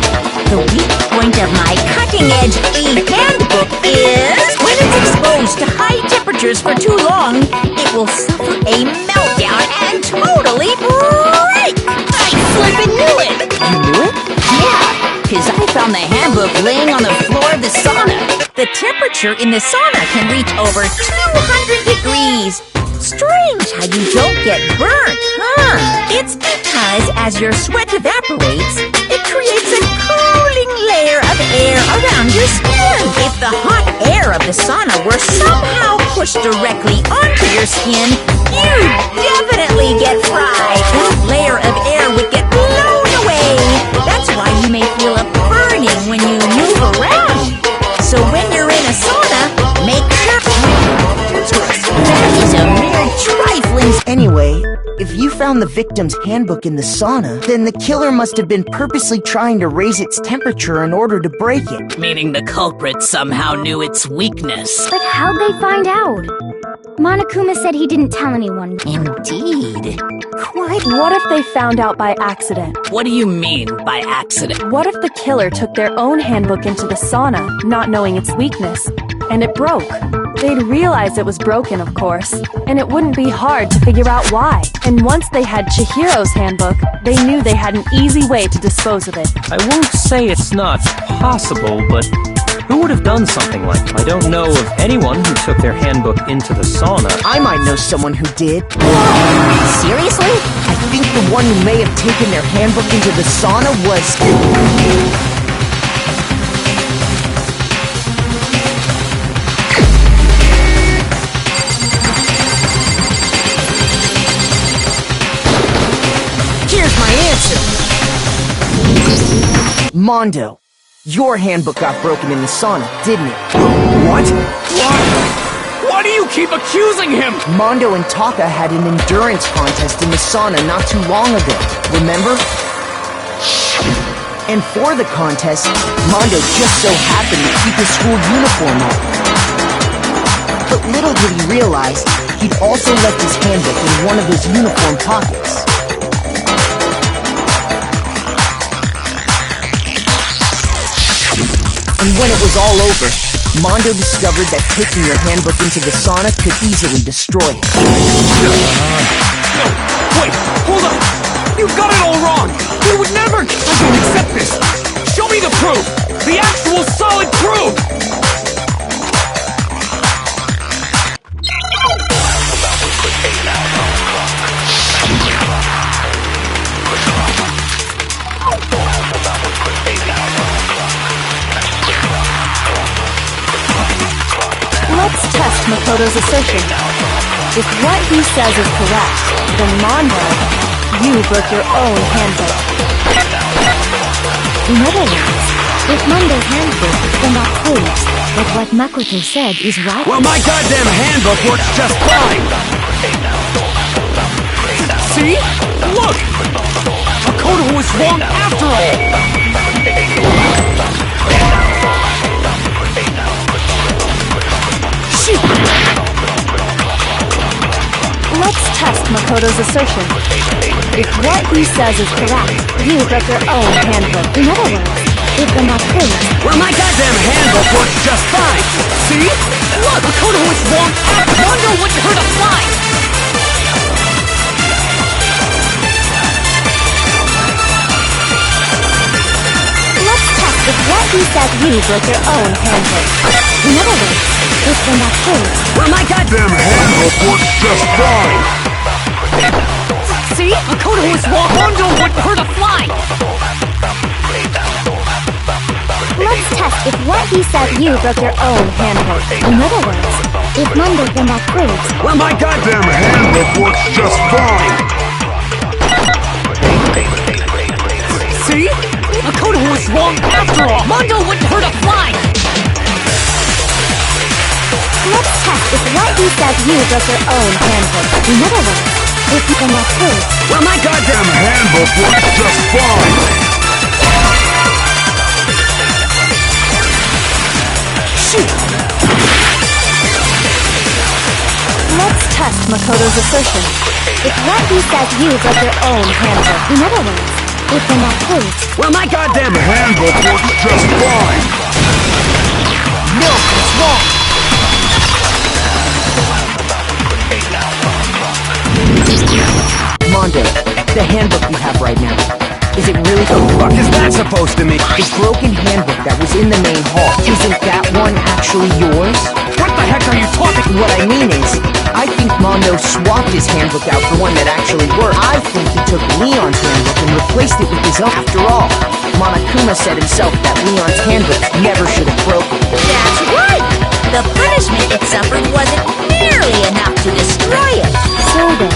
S10: The weak point of my cutting-edge e-handbook is when it's exposed to high temperatures for too long, it will suffer a meltdown and totally break. I flippin' knew it.
S3: You knew it?
S10: Yeah, because I found the handbook laying on the floor of the sauna. The temperature in the sauna can reach over 200 degrees. Strange how you don't get burnt, huh? It's because as your sweat evaporates, it creates a cooling layer of air around your skin. If the hot air of the sauna were somehow pushed directly onto your skin, you'd definitely get fried. That layer of air would get blown away. That's why you may feel a burning when you move around. So when you're in a sauna, make sure that is a mere trifling.
S3: Anyway, if you found the victim's handbook in the sauna, then the killer must have been purposely trying to raise its temperature in order to break it.
S2: meaning the culprit somehow knew its weakness.
S1: But how'd they find out? Monokuma said he didn't tell anyone.
S10: Indeed.
S4: Quite. What if they found out by accident?
S2: What do you mean by accident?
S4: What if the killer took their own handbook into the sauna, not knowing its weakness, and it broke? They'd realize it was broken, of course, and it wouldn't be hard to figure out why. And once they had Chihiro's handbook, they knew they had an easy way to dispose of it.
S6: I won't say it's not possible, but who would have done something like that? I don't know of anyone who took their handbook into the sauna.
S3: I might know someone who did.
S10: Seriously?
S3: I think the one who may have taken their handbook into the sauna was... Here's my answer! Mondo. Your handbook got broken in the sauna, didn't it?
S7: What? Why do you keep accusing him?
S3: Mondo and Taka had an endurance contest in the sauna not too long ago, remember? And for the contest, Mondo just so happened to keep his school uniform on. But little did he realize, he'd also left his handbook in one of his uniform pockets. And when it was all over, Mondo discovered that taking your handbook into the sauna could easily destroy it.
S7: No, wait, hold on. You've got it all wrong. He would never... I don't accept this. Show me the proof. The actual solid proof.
S4: Let's Makoto's assertion. If what he says is correct, then Mondo, you broke your own handbook.
S5: In other words, if Mondo's handbook then that proves that what Makoto said is right.
S7: Well, my goddamn handbook works just fine! See? Look! Makoto was wrong after all! Shoot!
S4: Let's test Makoto's assertion. If what he says is correct, you broke your own handbook.
S5: In other words, if then that proves.
S7: Well, my goddamn handbook works just fine! See? Look! Makoto was wrong after Mondo wouldn't hurt a fly!
S4: Let's test if what he said you broke your own handbook.
S5: In other words, if then that proves.
S7: Well, my goddamn handbook works just fine! See? Makoto was wrong. Mondo wouldn't hurt a fly!
S4: Let's test if what he said you broke your own handbook.
S5: In other words, if Mondo then that proves.
S7: Well, my goddamn handbook works just fine! See? Makoto was wrong after all! Mondo wouldn't hurt a fly!
S4: Let's test if what he said you broke your own handbook.
S5: In other words, if then that proves.
S7: Well, my goddamn handbook works just fine! Shoot!
S4: Let's test Makoto's assertion. If what he said you broke your own handbook.
S5: In other words, if then that proves.
S7: Well, my goddamn handbook works just fine!
S3: No, it's wrong! Mondo, the handbook you have right now, is it really
S7: What the fuck is that supposed to mean?
S3: The broken handbook that was in the main hall, isn't that one actually yours?
S7: What the heck are you talking?
S3: What I mean is, I think Mondo swapped his handbook out for one that actually worked. I think he took Leon's handbook and replaced it with his own. After all, Monokuma said himself that Leon's handbook never should have broken.
S10: That's right! The punishment it suffered wasn't nearly enough to destroy it.
S5: So then,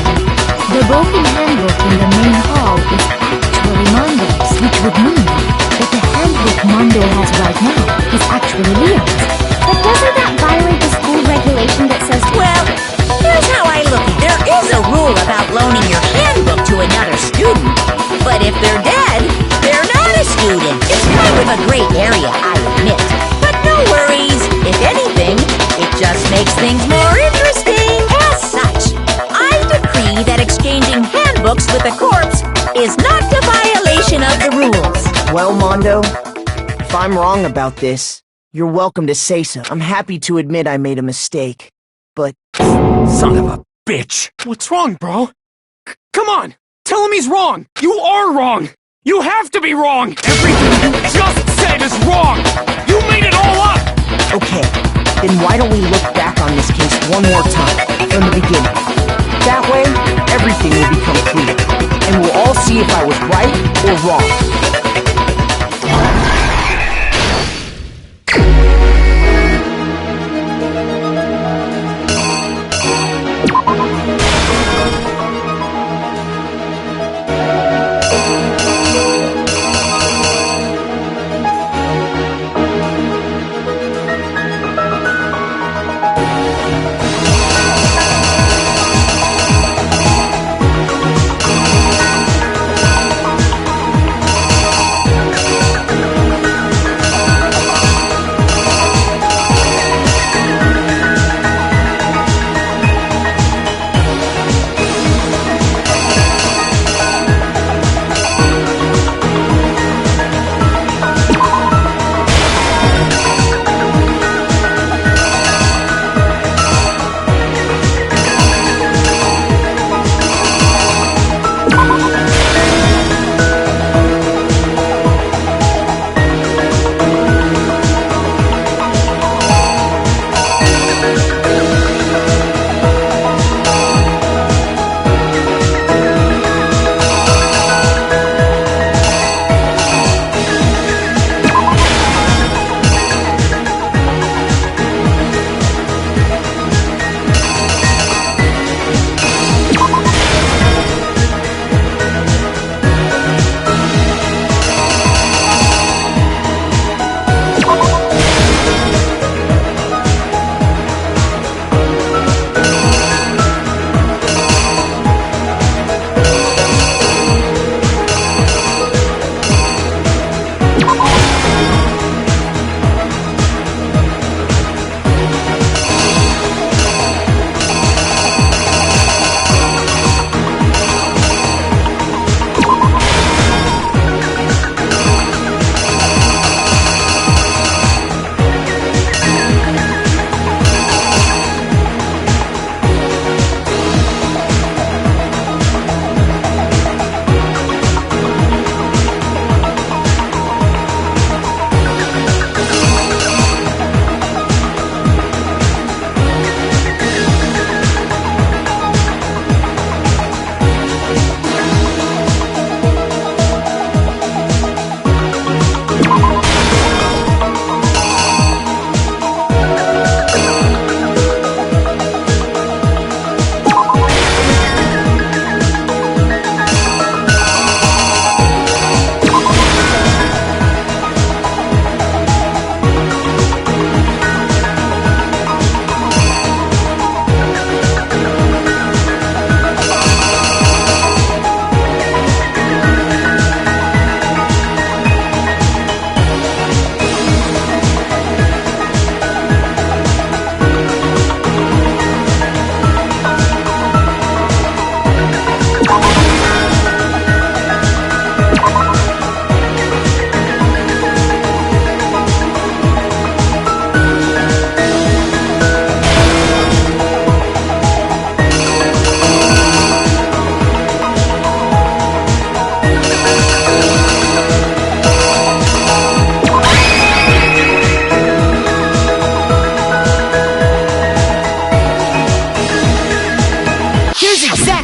S5: the broken handbook in the main hall is actually Mondo's, which would mean that the handbook Mondo has right now is actually Leon's.
S1: But doesn't that violate the school regulation that says,
S10: Well, here's how I look at it. There is a rule about loaning your handbook to another student, but if they're dead, they're not a student. It's kind of a gray area, I admit. But no worries. If anything, it just makes things more interesting. As such, I decree that exchanging handbooks with a corpse is not a violation of the rules.
S3: Well, Mondo, if I'm wrong about this, you're welcome to say so. I'm happy to admit I made a mistake, but...
S7: Son of a bitch! What's wrong, bro? Come on! Tell him he's wrong! You are wrong! You have to be wrong! Everything you just said is wrong! You made it all up!
S3: Okay, then why don't we look back on this case one more time, from the beginning? That way, everything will become clear, and we'll all see if I was right or wrong.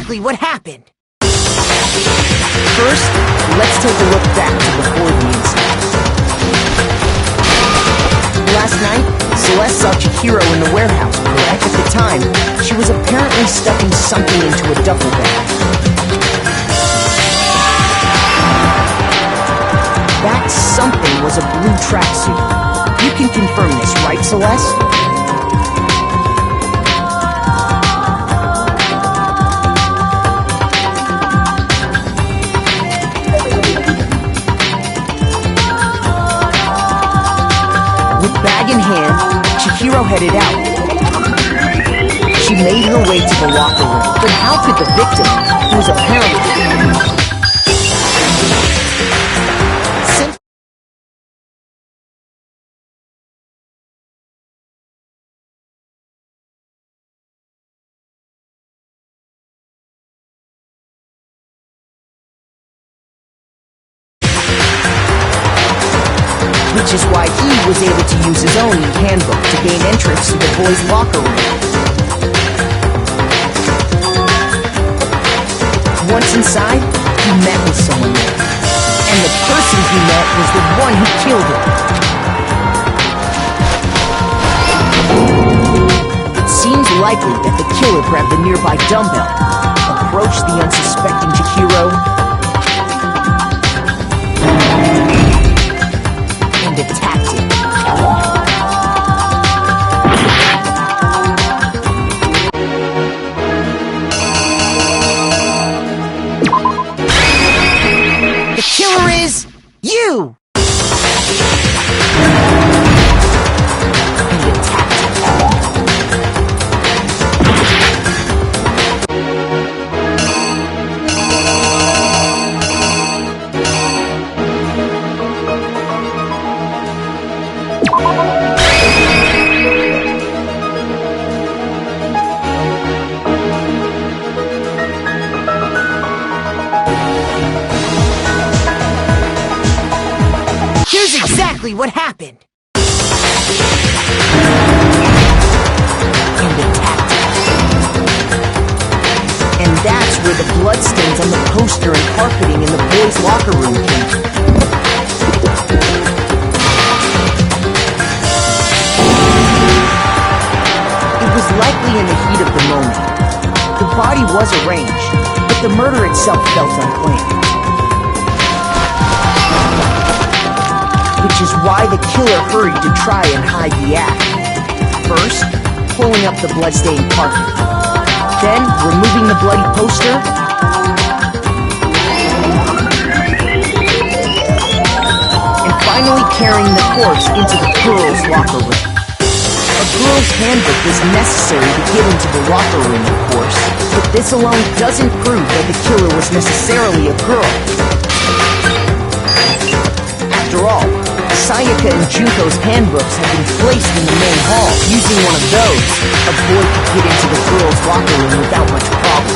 S3: exactly what happened. First, let's take a look back to before the incident. Last night, Celeste saw Chihiro in the warehouse, correct? At the time, she was apparently stuffing something into a duffel bag. That something was a blue tracksuit. You can confirm this, right, Celeste? With bag in hand, Chihiro headed out. She made her way to the locker room, but how could the victim, who was apparently... Which is why he was able to use his own handbook to gain entrance to the boys' locker room. Once inside, he met with someone there. And the person he met was the one who killed him. It seems likely that the killer grabbed the nearby dumbbell, approached the unsuspecting Chihiro, and attacked him. The killer is you! And attacked him. Here's exactly what happened. And attacked him. And that's where the bloodstains on the poster and carpeting in the boys' locker room came from. It was likely in the heat of the moment. The body was arranged, but the murder itself felt unplanned. Which is why the killer hurried to try and hide the act. First, pulling up the bloodstained carpet. Then, removing the bloody poster. And finally carrying the corpse into the girls' locker room. A girl's handbook was necessary to get into the locker room, of course. But this alone doesn't prove that the killer was necessarily a girl. After all, Sayaka and Junko's handbooks had been placed in the main hall. Using one of those, a boy could get into the girls' locker room without much problem.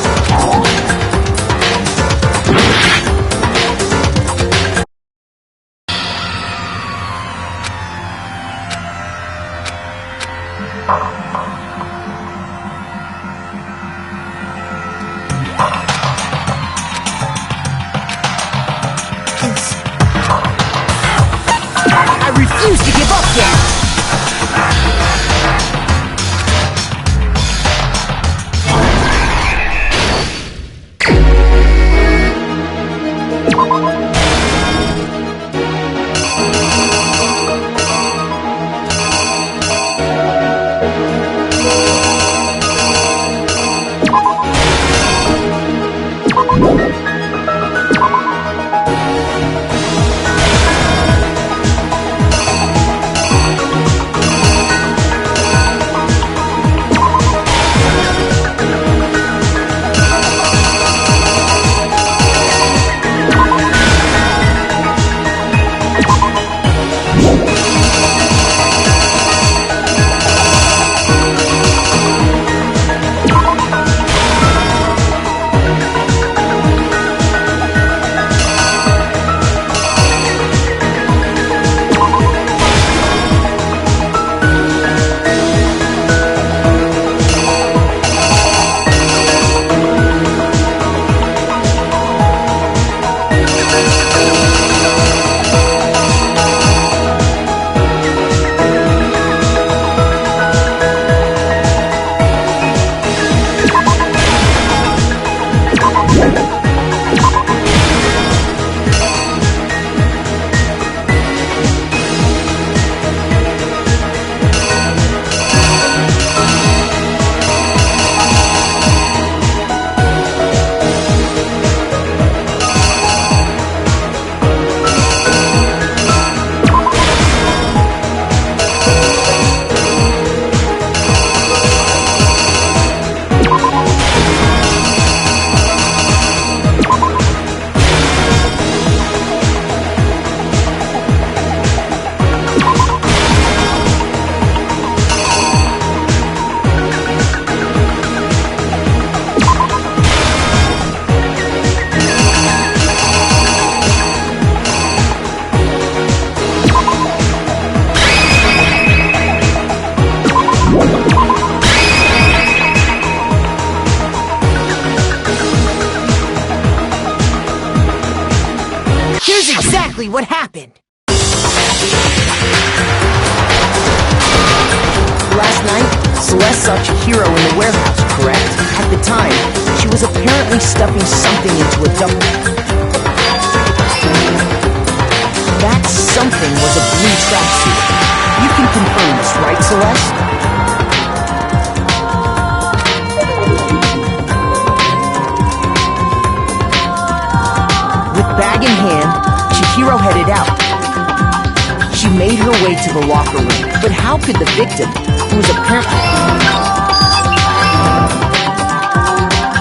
S3: I refuse to give up yet! exactly what happened. Last night, Celeste saw Chihiro in the warehouse, correct? At the time, she was apparently stuffing something into a duffel. That something was a blue tracksuit. You can confirm this, right, Celeste? With bag in hand, Chihiro headed out. She made her way to the locker room, but how could the victim, who was apparently...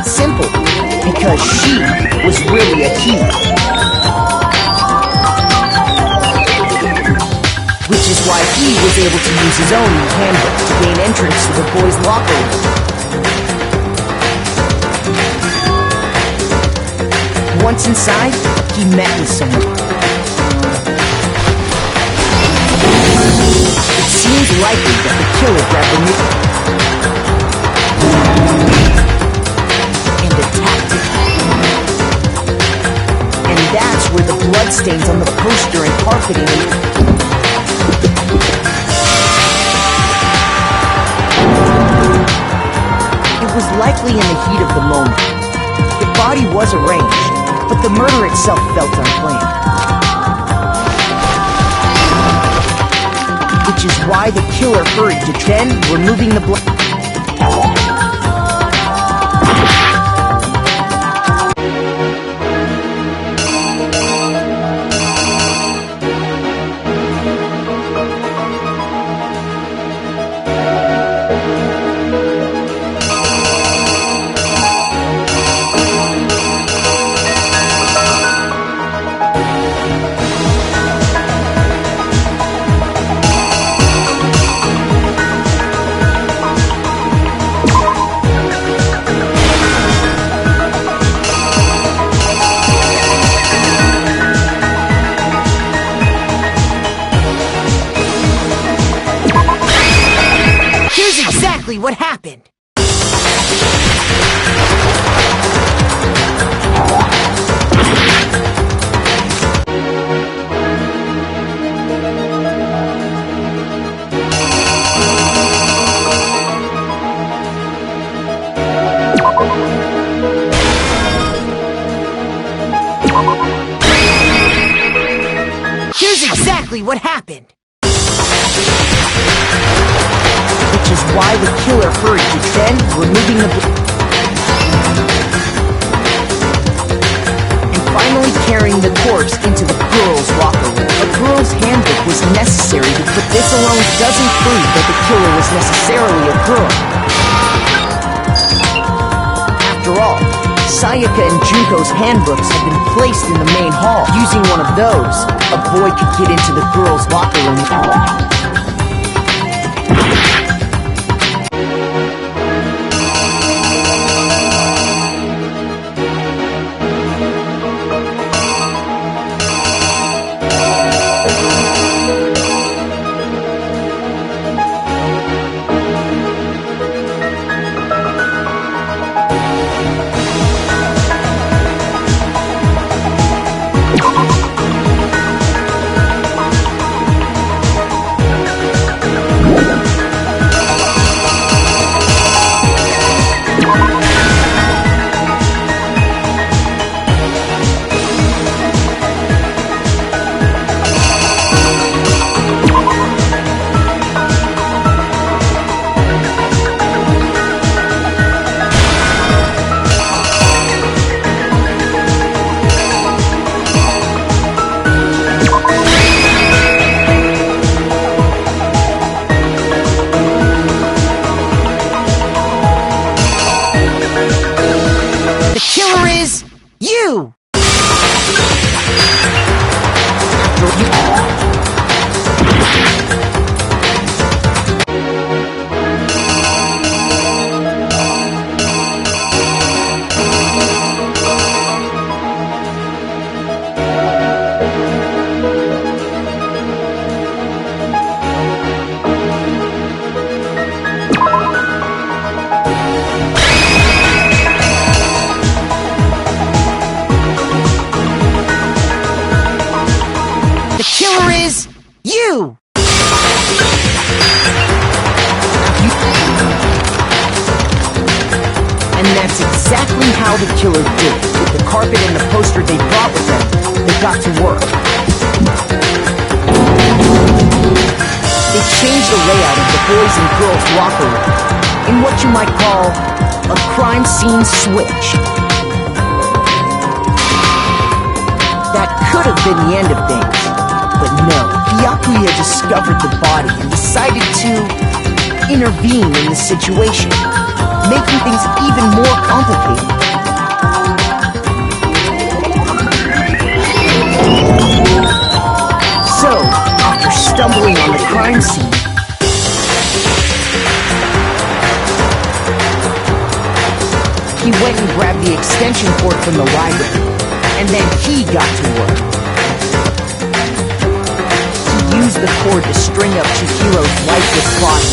S3: Simple, because she was really a key. Which is why he was able to use his own handbook to gain entrance to the boys' locker room. Once inside, he met with someone. It seems likely that the killer grabbed the nickel and attacked him. And that's where the bloodstains on the poster and carpeting It was likely in the heat of the moment. The body was arranged, but the murder itself felt unplanned. Which is why the killer hurried to then removing the blood. What happened? Here's exactly what happened. Which is why the killer hurried to then removing the and finally carrying the corpse into the girls' locker room. A girl's handbook was necessary, but this alone doesn't prove that the killer was necessarily a girl. After all, Sayaka and Junko's handbooks had been placed in the main hall. Using one of those, a boy could get into the girls' locker room. With the carpet and the poster they brought with them, they got to work. They changed the layout of the boys' and girls' locker room in what you might call a crime scene switch. That could have been the end of things, but no. Byakuya discovered the body and decided to intervene in the situation, making things even more complicated. So, after stumbling on the crime scene, he went and grabbed the extension cord from the library, and then he got to work. He used the cord to string up Chihiro's lifeless body.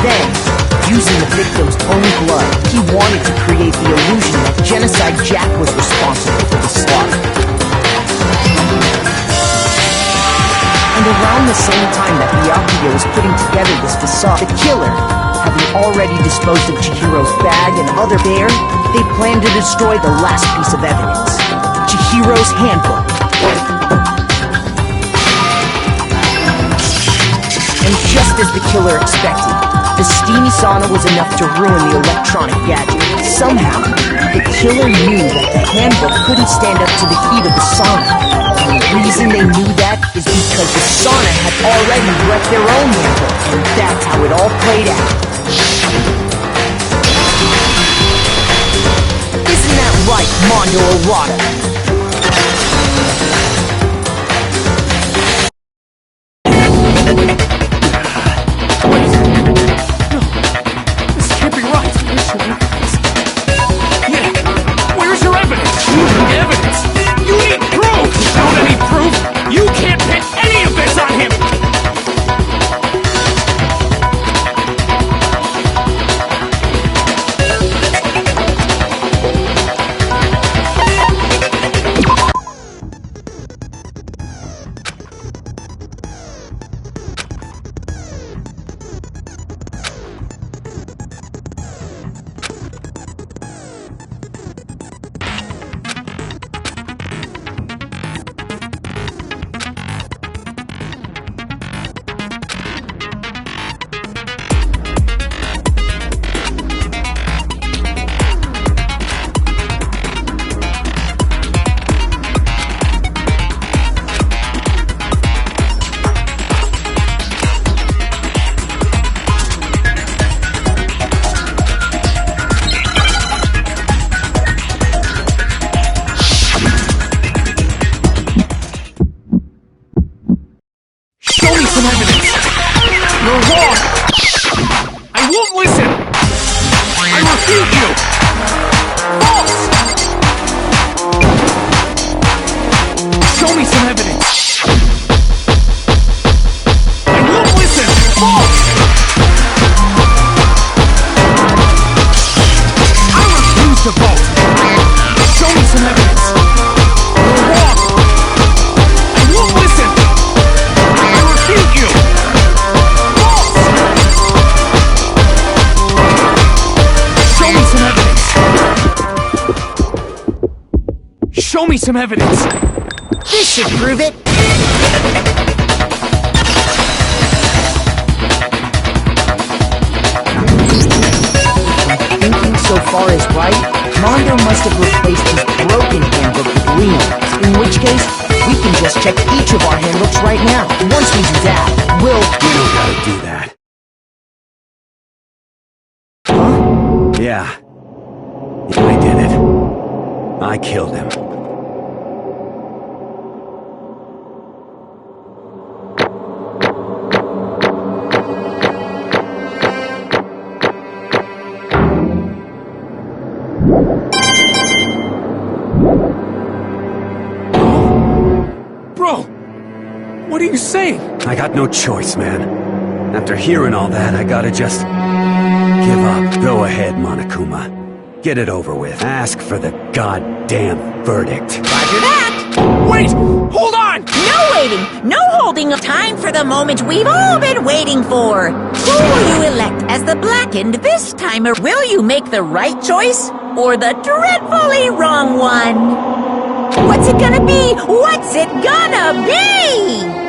S3: Then, using the victim's own blood, he wanted to create the illusion that Genocide Jack was responsible for the slaughter. And around the same time that Byakuya was putting together this facade, the killer, having already disposed of Chihiro's bag and other bear, they planned to destroy the last piece of evidence, Chihiro's handbook. And just as the killer expected, the steamy sauna was enough to ruin the electronic gadget. Somehow, the killer knew that the handbook couldn't stand up to the heat of the sauna. And the reason they knew that is because the sauna had already wrecked their own handbook, and that's how it all played out. Isn't that right, Mondo Arata?
S7: Show me some evidence!
S3: This should prove it! Thinking so far is right, Mondo must have replaced his broken handbook with Leon's, in which case, we can just check each of our handbooks right now. Once we do that, we'll...
S8: You don't gotta do that. Huh? Yeah. I did it. I killed him.
S7: Bro! What are you saying?
S8: I got no choice, man. After hearing all that, I gotta just... give up. Go ahead, Monokuma. Get it over with. Ask for the goddamn verdict.
S10: Roger that!
S7: Wait! Hold on!
S10: No waiting! No holding of time for the moment we've all been waiting for! Who will you elect as the blackened this time? Or will you make the right choice? Or the dreadfully wrong one? What's it gonna be? What's it gonna be?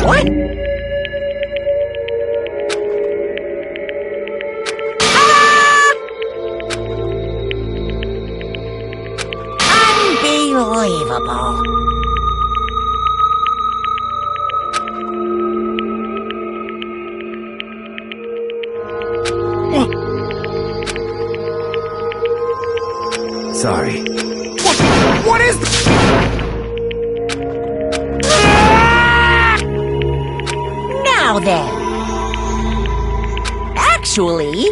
S10: What? Unbelievable.
S8: Sorry.
S7: What is
S10: Now then. Actually...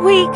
S4: Weak.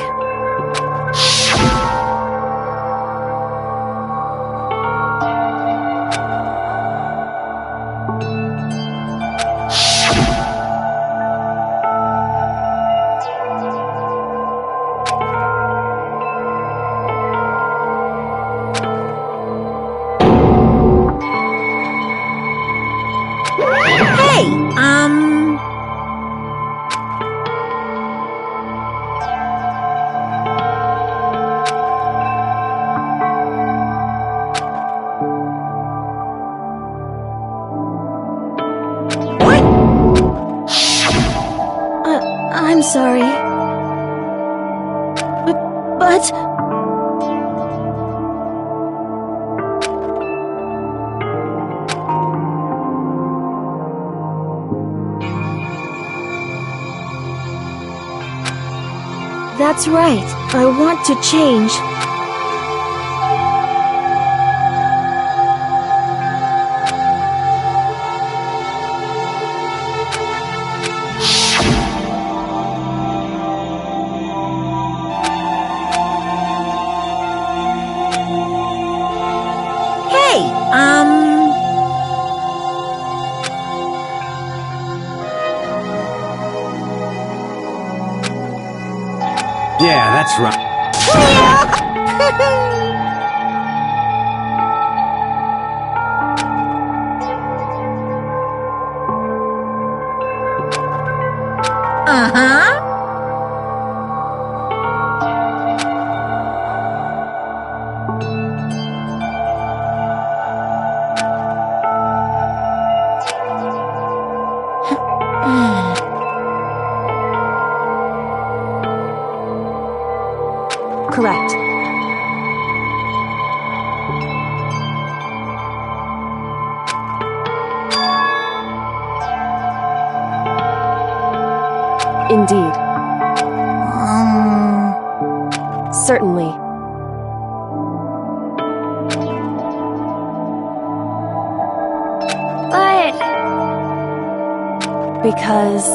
S4: I'm sorry. But... That's right. I want to change.
S8: Yeah, that's right.
S10: Uh-huh.
S4: Correct. Indeed. Certainly.
S1: But...
S4: Because...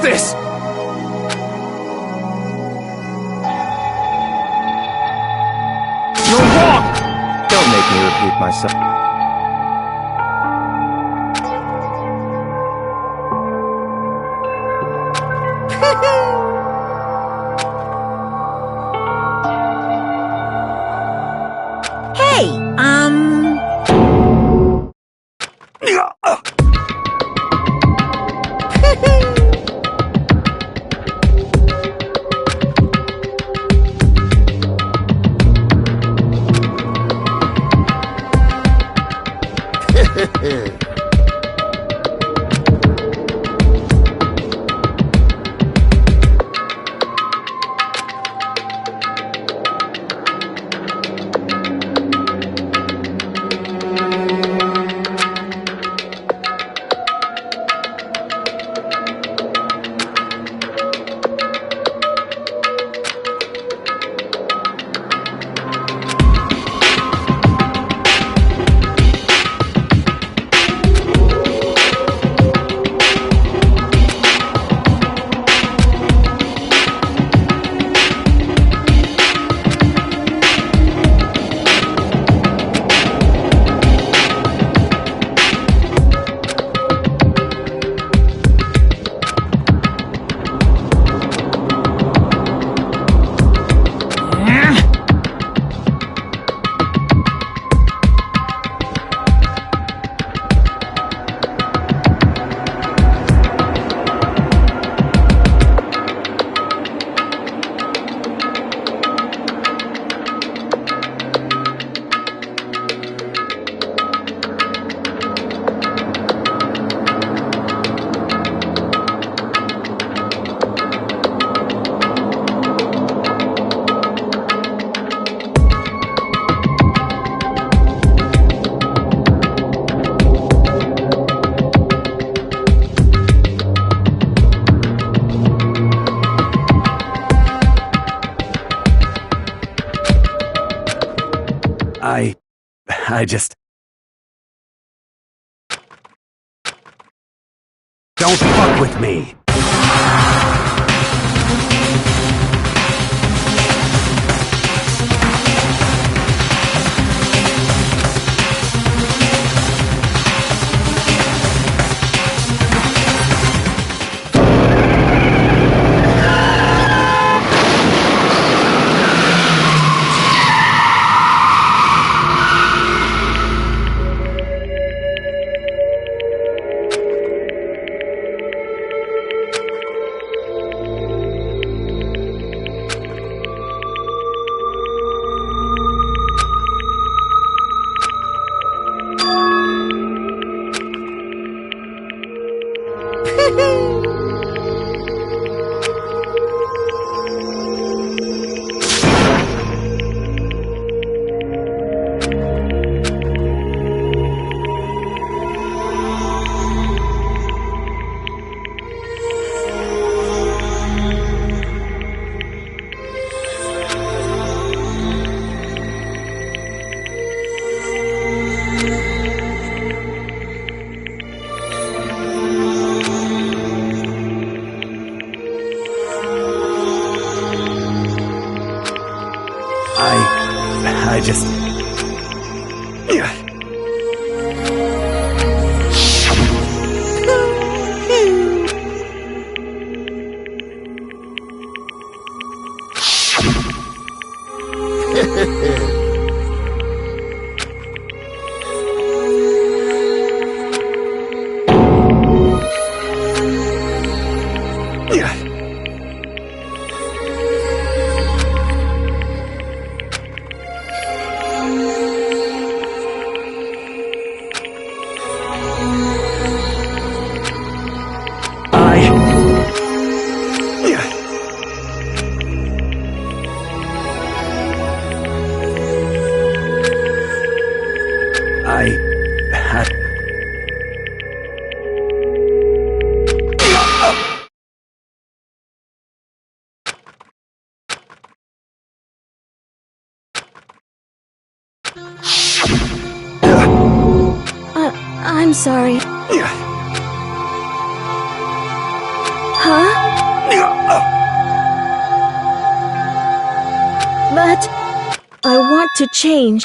S7: this? You're wrong!
S6: Don't make me repeat myself.
S10: Hey,
S7: I just... Don't fuck with me! I just...
S4: I'm sorry. Huh?
S9: But I want to change.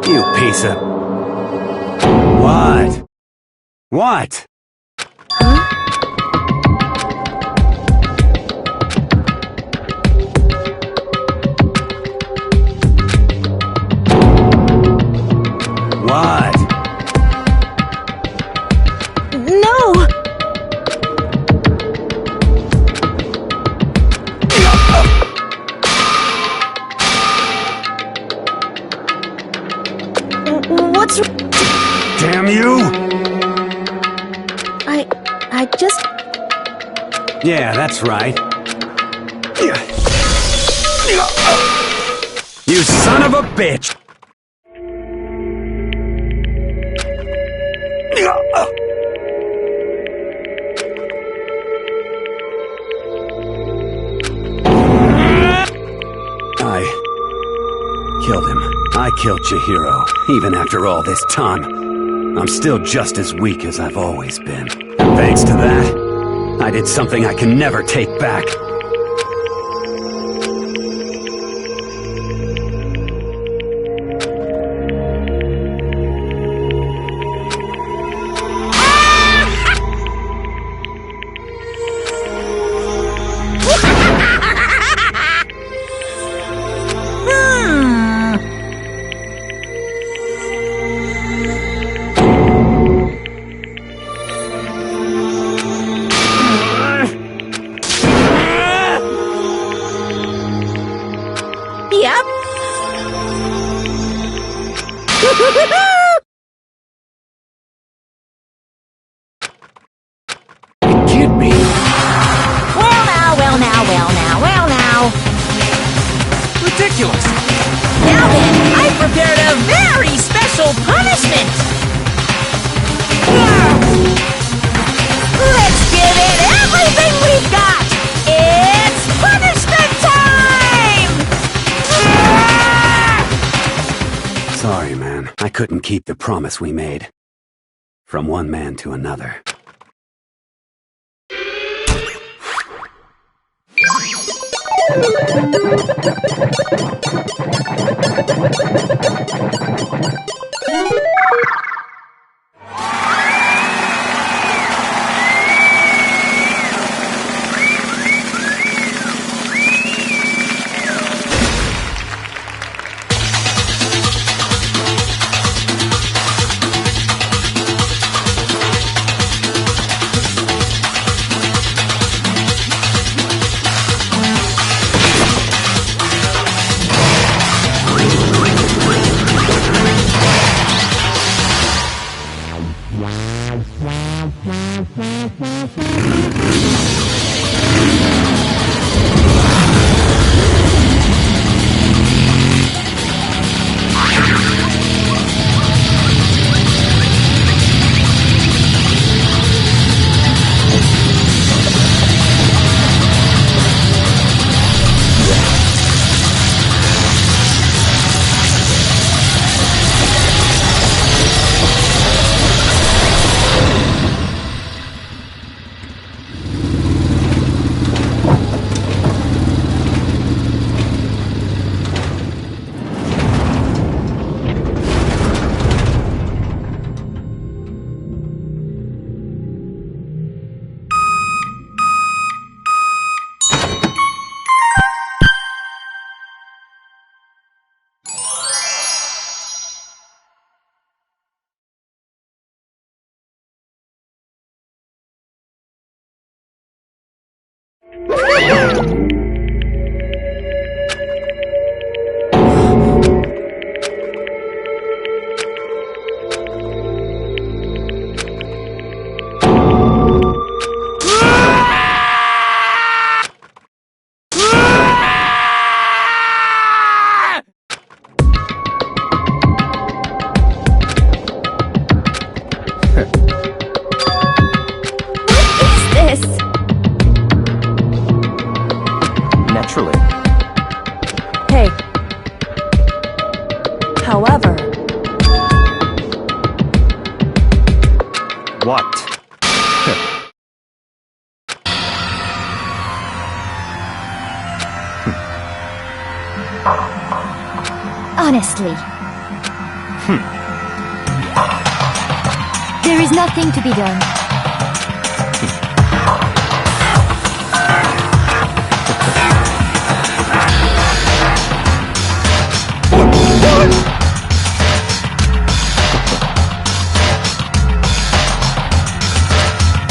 S11: You piece of... What? What? What?
S9: No! What's...
S11: Damn you!
S9: I just...
S11: Yeah, that's right. You son of a bitch! I killed him. I killed Chihiro, even after all this time. I'm still just as weak as I've always been. And thanks to that, I did something I can never take back.
S10: Yep.
S11: Can't be.
S10: Well now.
S7: Ridiculous!
S10: Now then, I prepared a very special punishment. Let's give it everything we've got. It's punishment time!
S11: Sorry, man. I couldn't keep the promise we made. From one man to another.
S1: Honestly. There is nothing to be done.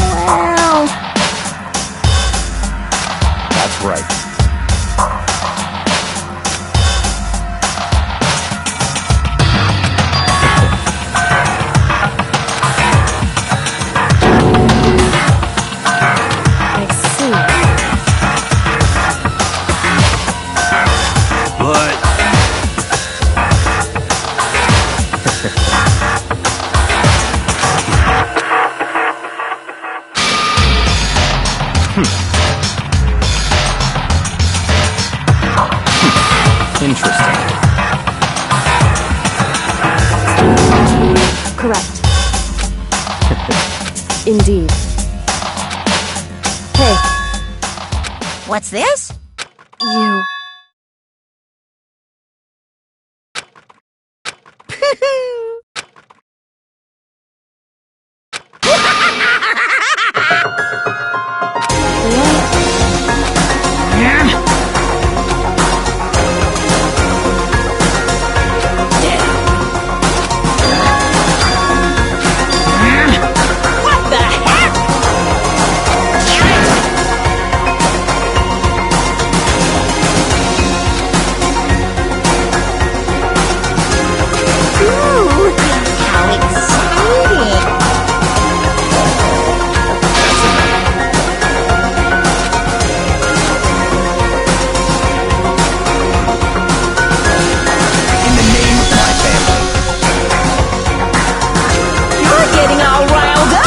S3: Well...
S6: That's right.
S4: I see.
S11: But
S6: Interesting.
S4: Correct. Indeed. Hey,
S10: What's this?
S4: you...
S10: What the heck? Ooh, how exciting!
S6: In the name of my family.
S10: You're getting all riled up!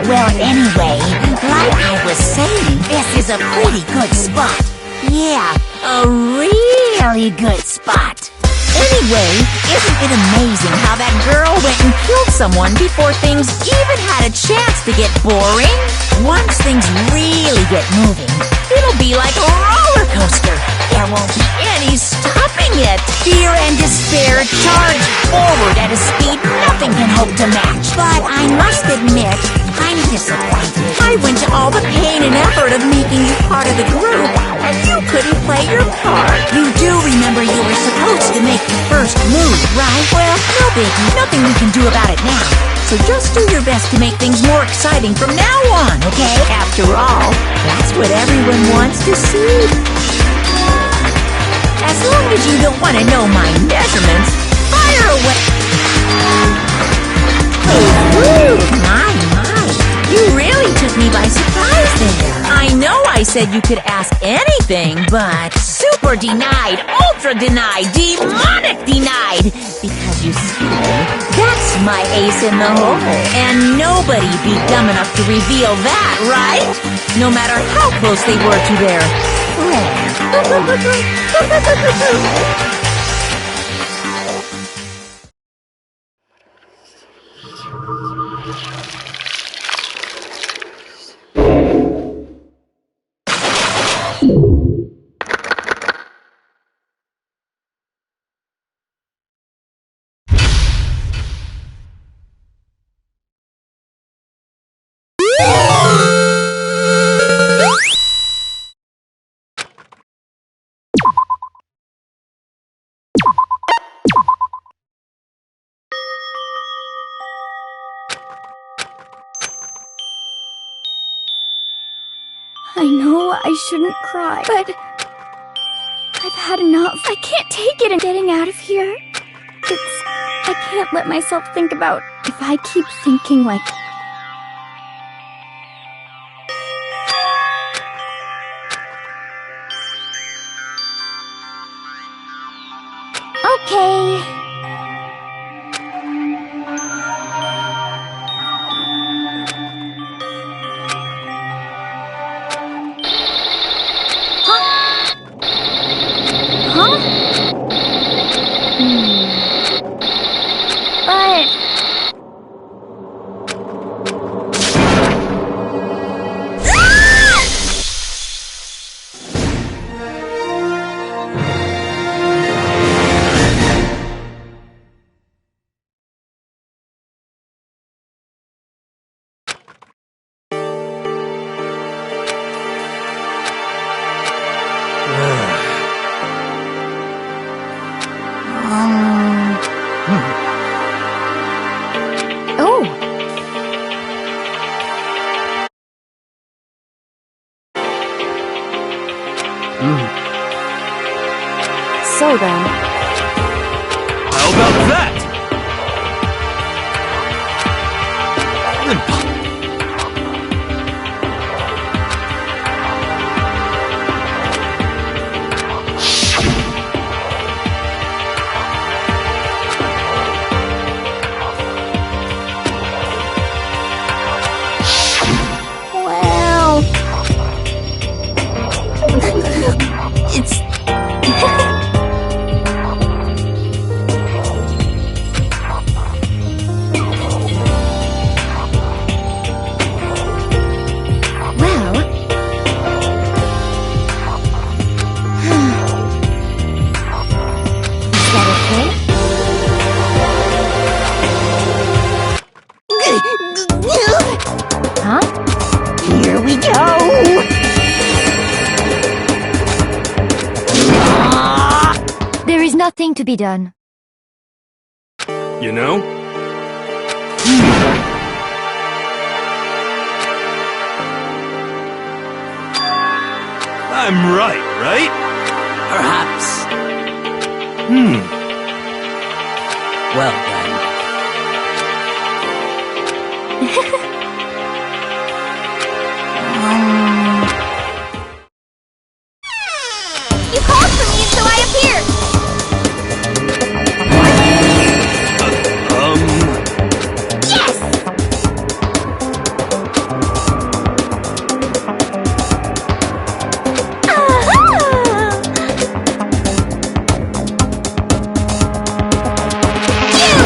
S10: Well, anyway, like I was saying, this is a pretty good spot. Yeah, a really good spot. Anyway, isn't it amazing how that girl went and killed someone before things even had a chance to get boring? Once things really get moving, it'll be like a roller coaster. There won't be any stopping it. Fear and despair charge forward at a speed nothing can hope to match. But I must admit, I'm disappointed. I went to all the pain and effort of making you part of the group, and you couldn't play your part. You do remember you were supposed to make the first move, right? Well, no biggie. Nothing we can do about it now. So just do your best to make things more exciting from now on, okay? After all, that's what everyone wants to see. As long as you don't want to know my measurements, fire away! Ooh, my. You really took me by surprise there. I know I said you could ask anything, but super denied, ultra denied, demonic denied. Because you see, that's my ace in the hole. And nobody be dumb enough to reveal that, right? No matter how close they were to their friend.
S1: I know I shouldn't cry, but I've had enough. I can't take it and getting out of here. I can't let myself think about if I keep thinking like... Okay.
S4: So then,
S8: How about that?
S1: Well... it's... Here we go! There is nothing to be done.
S8: You know? I'm right?
S2: Perhaps. Well then.
S1: You called for me, so I appeared! Yes! You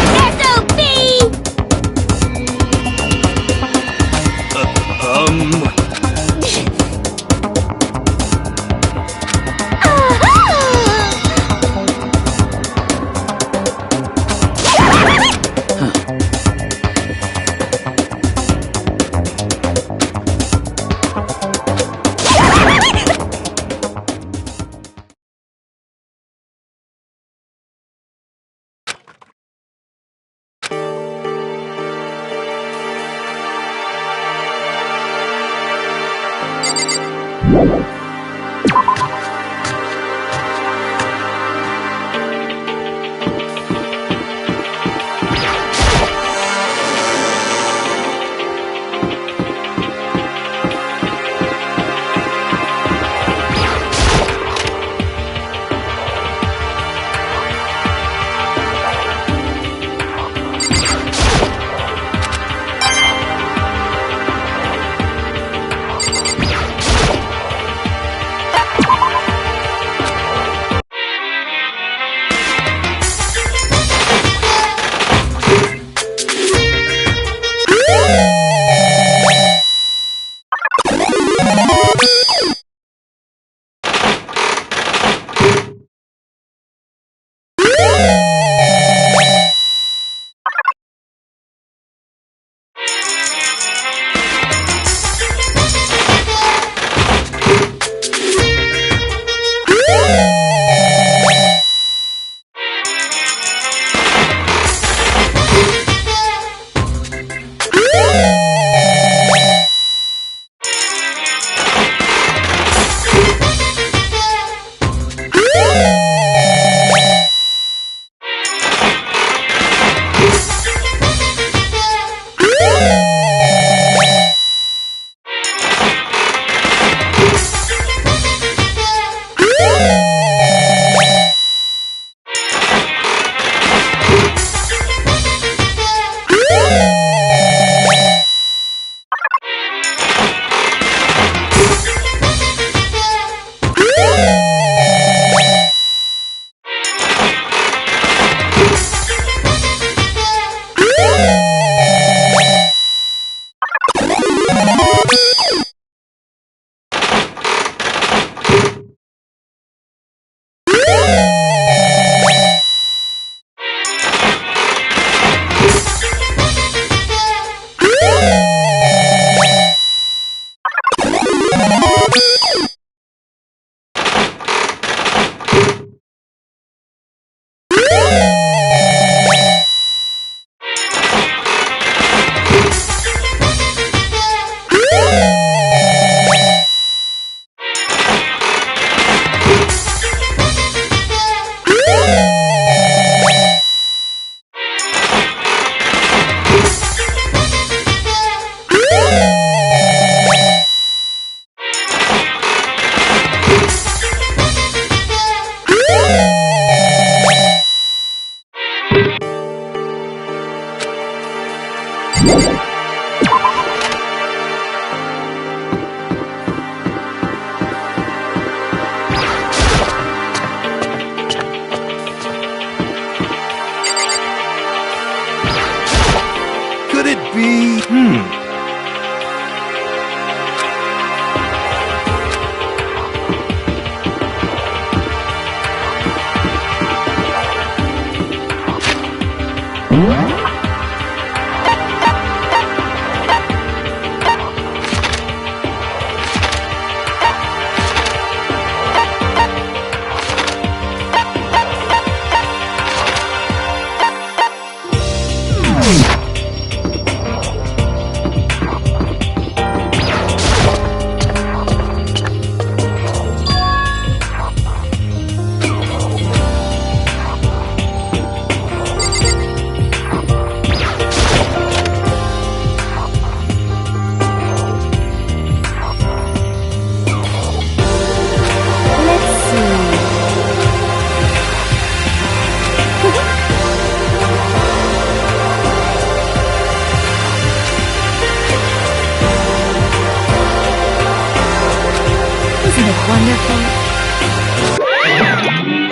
S5: Isn't it wonderful?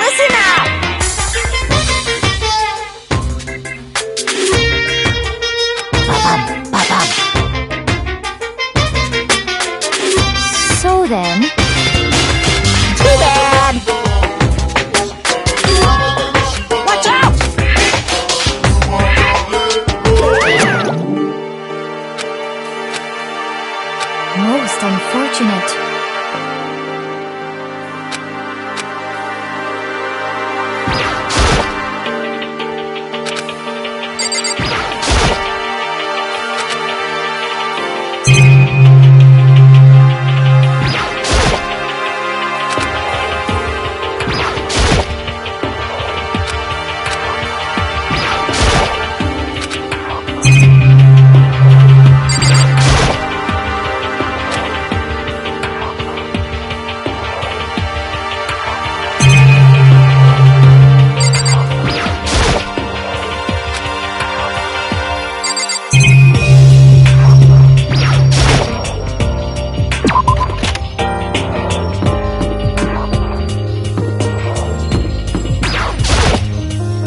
S10: Listen up! Ba-bum.
S5: So then,
S10: Too bad! Watch out!
S5: most unfortunate.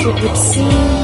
S5: It would seem...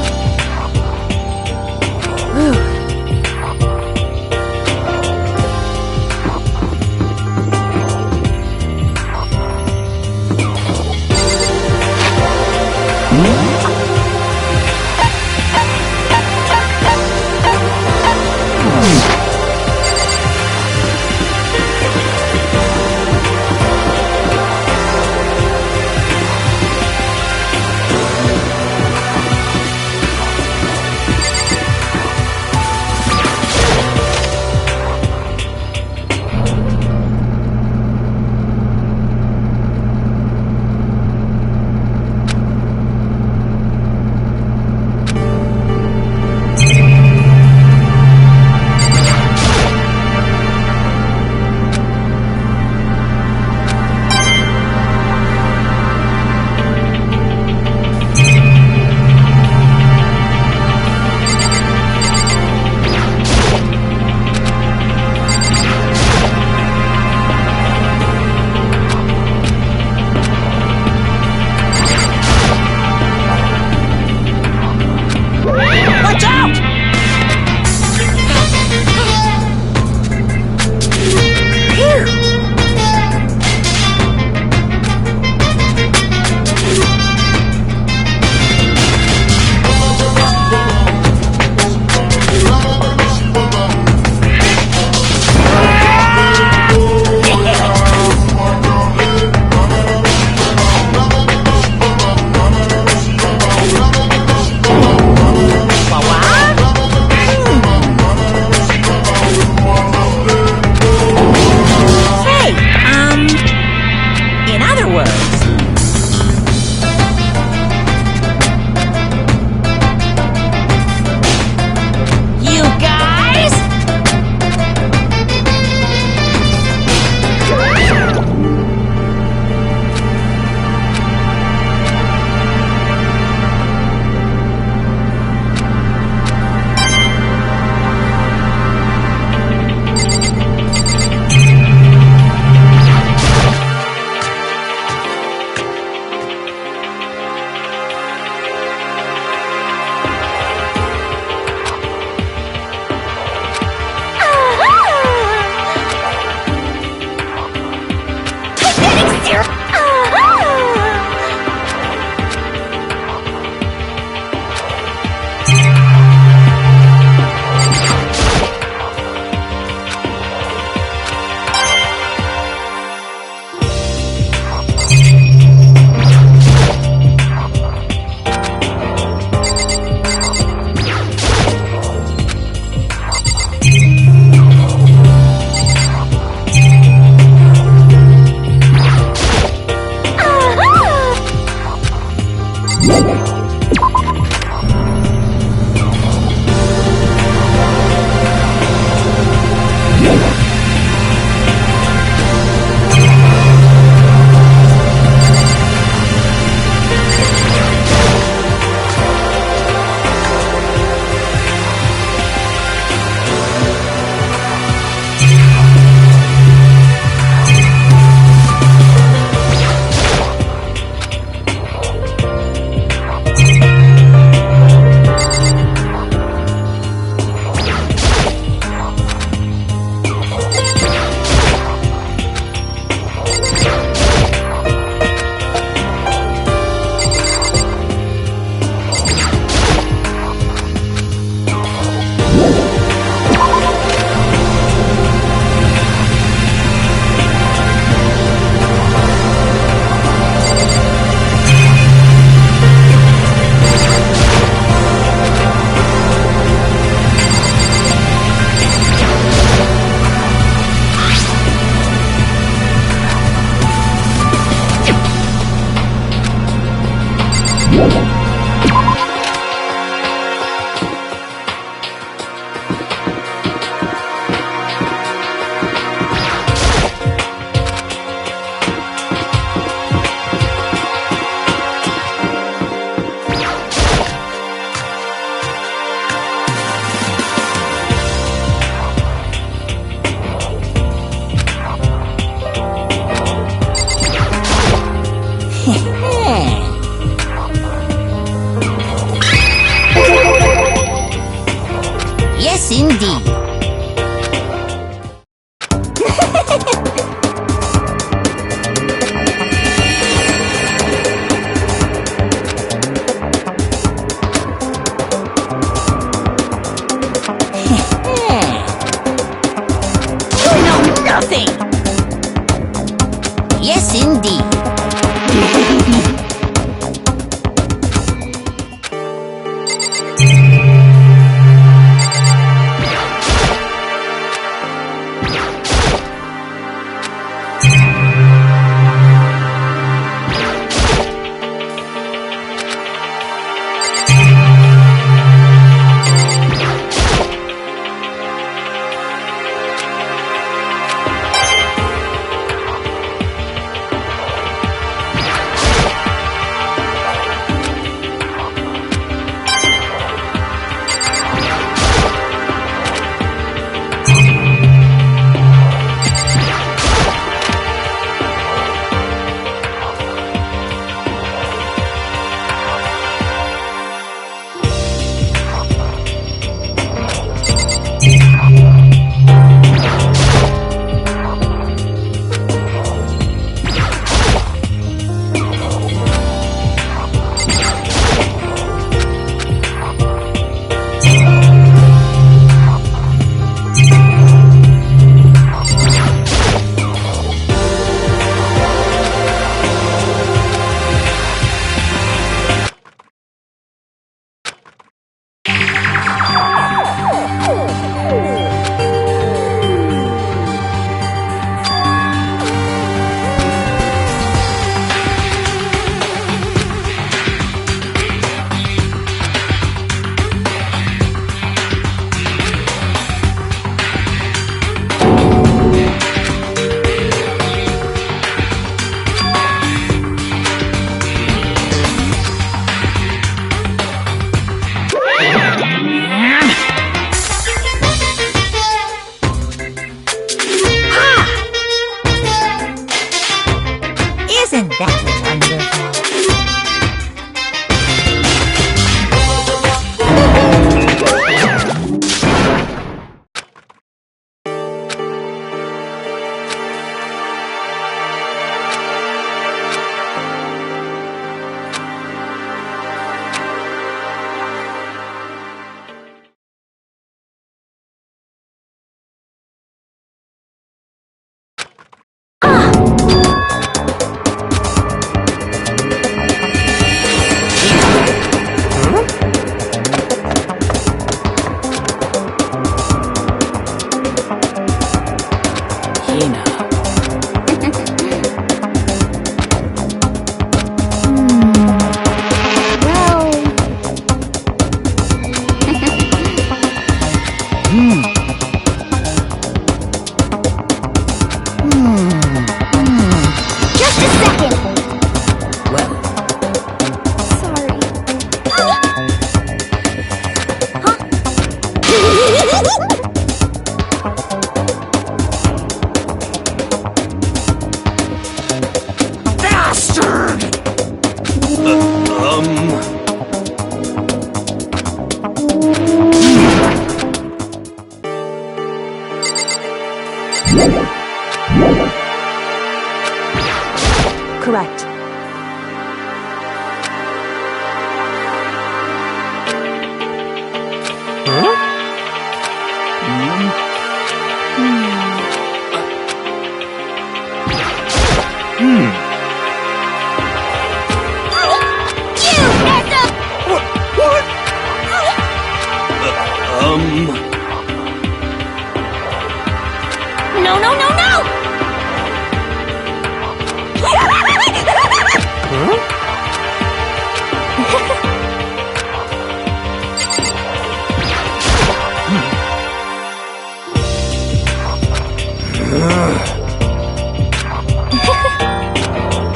S1: No, no, no, no!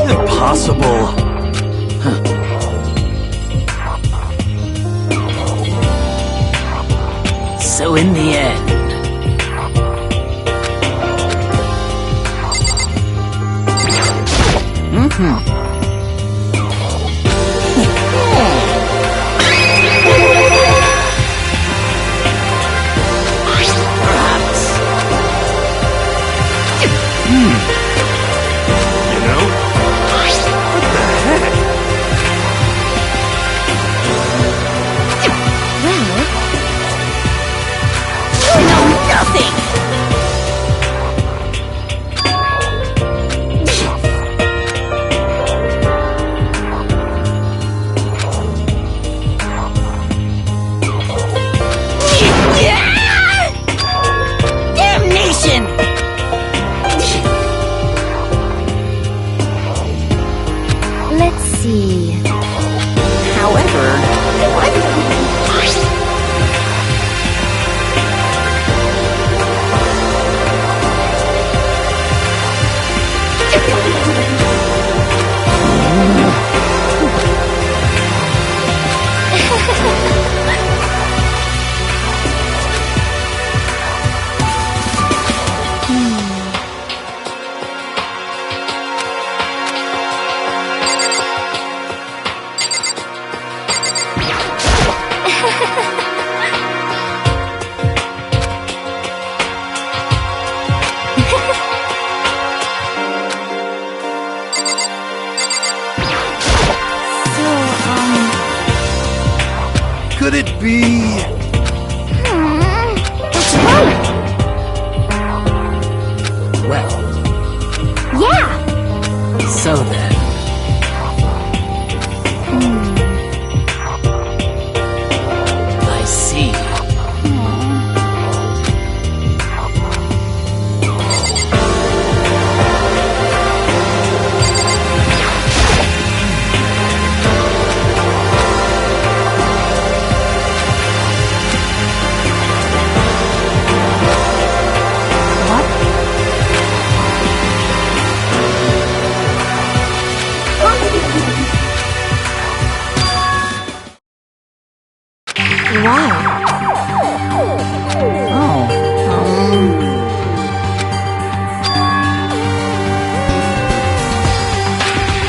S8: Impossible.
S2: So in the end,
S8: You know? What the heck?
S1: You know nothing! Damnation!
S5: Let's see.
S3: However,
S8: Could it be?
S1: That's right!
S2: well,
S1: Yeah!
S2: so then. I see.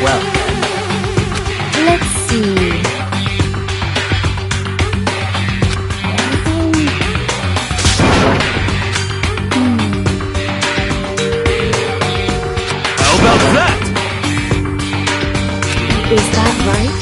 S2: Well,
S5: Let's see.
S8: How about that?
S5: Is that right?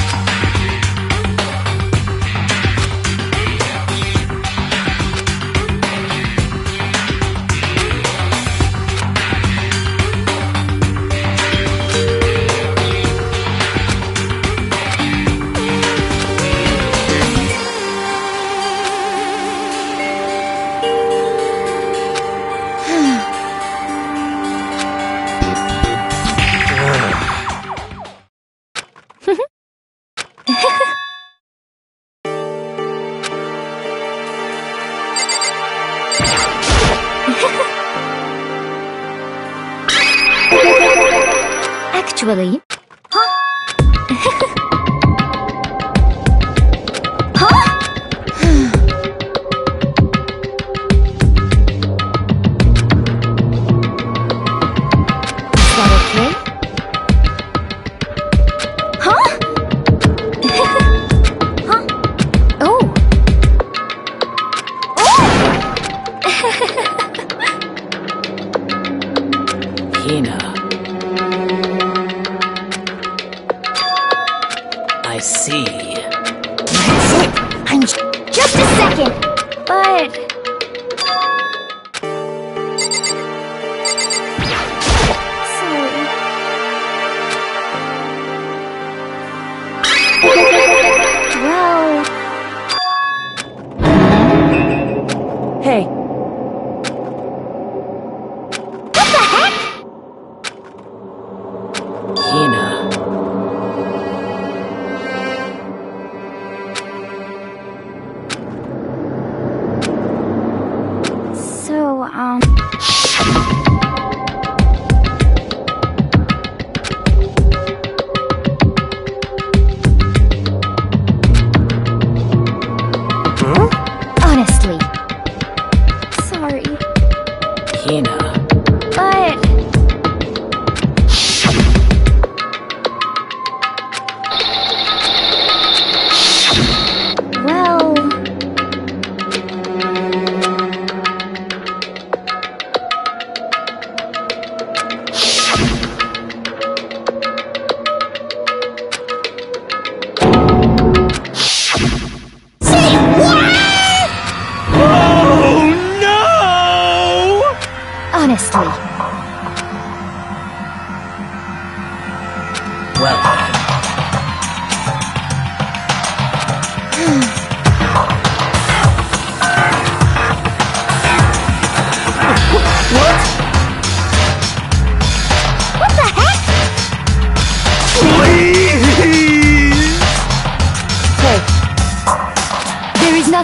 S1: Actually... Huh?
S5: Is that okay?
S1: Huh? Huh? Oh!
S2: Hina. I see.
S1: That's it! I'm just a second! But... Sorry. Well...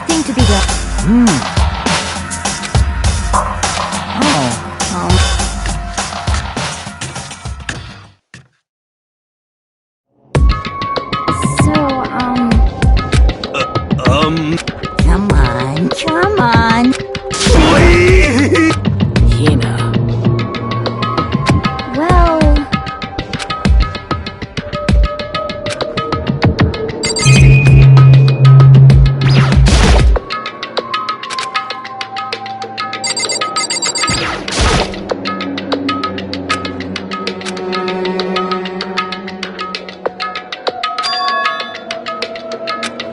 S5: nothing to be done.
S10: Come on.
S2: Hina.
S5: Well,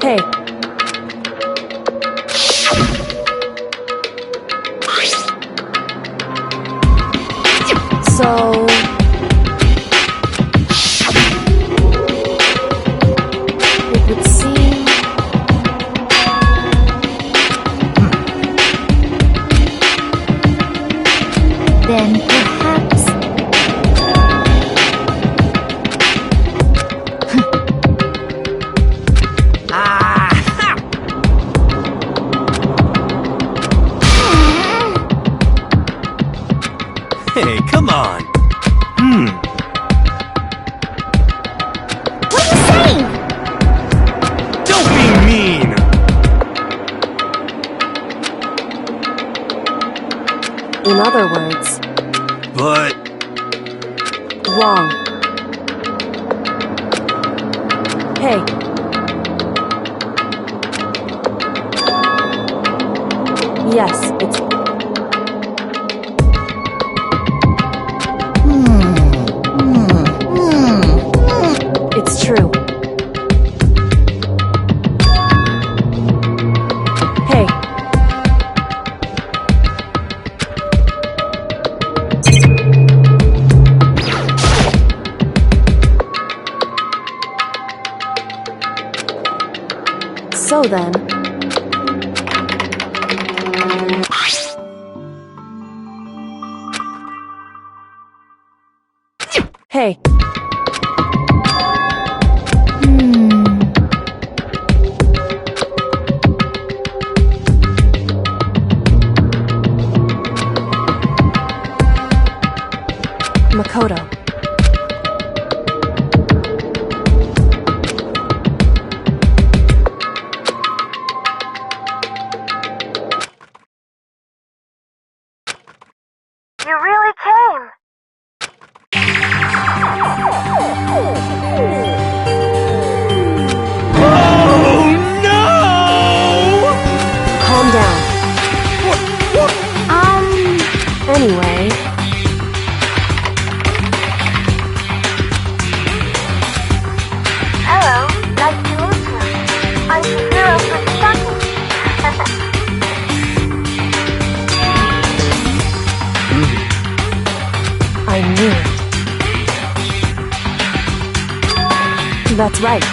S4: Hey. So... it would seem...
S5: then perhaps...
S8: Hey, come on.
S1: What are you saying?
S8: Don't be mean!
S4: In other words,
S8: But...
S4: wrong. Hey. Yes, it's... It's true. Hey. So then... Hey. Makoto.
S1: You really came.
S4: Calm down. Anyway...
S1: Hello, nice to meet you. I'm Chihiro from Saki.
S4: I knew it. That's right.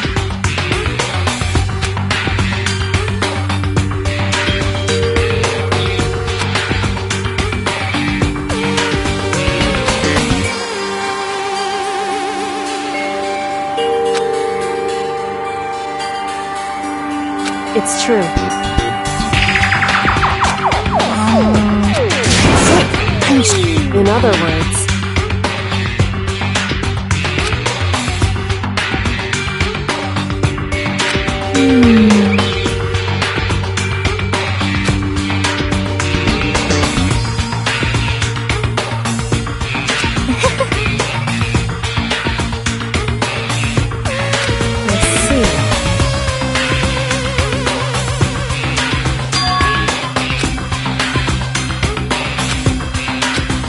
S4: It's true. In other words... Let's see.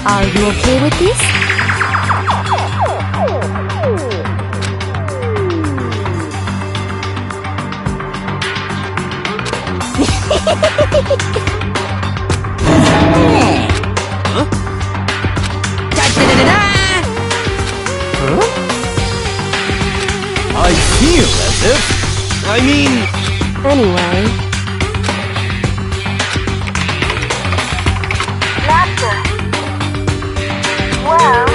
S5: Are you okay with this?
S8: I feel as if... I mean...
S4: Anyway...
S1: Master. Well...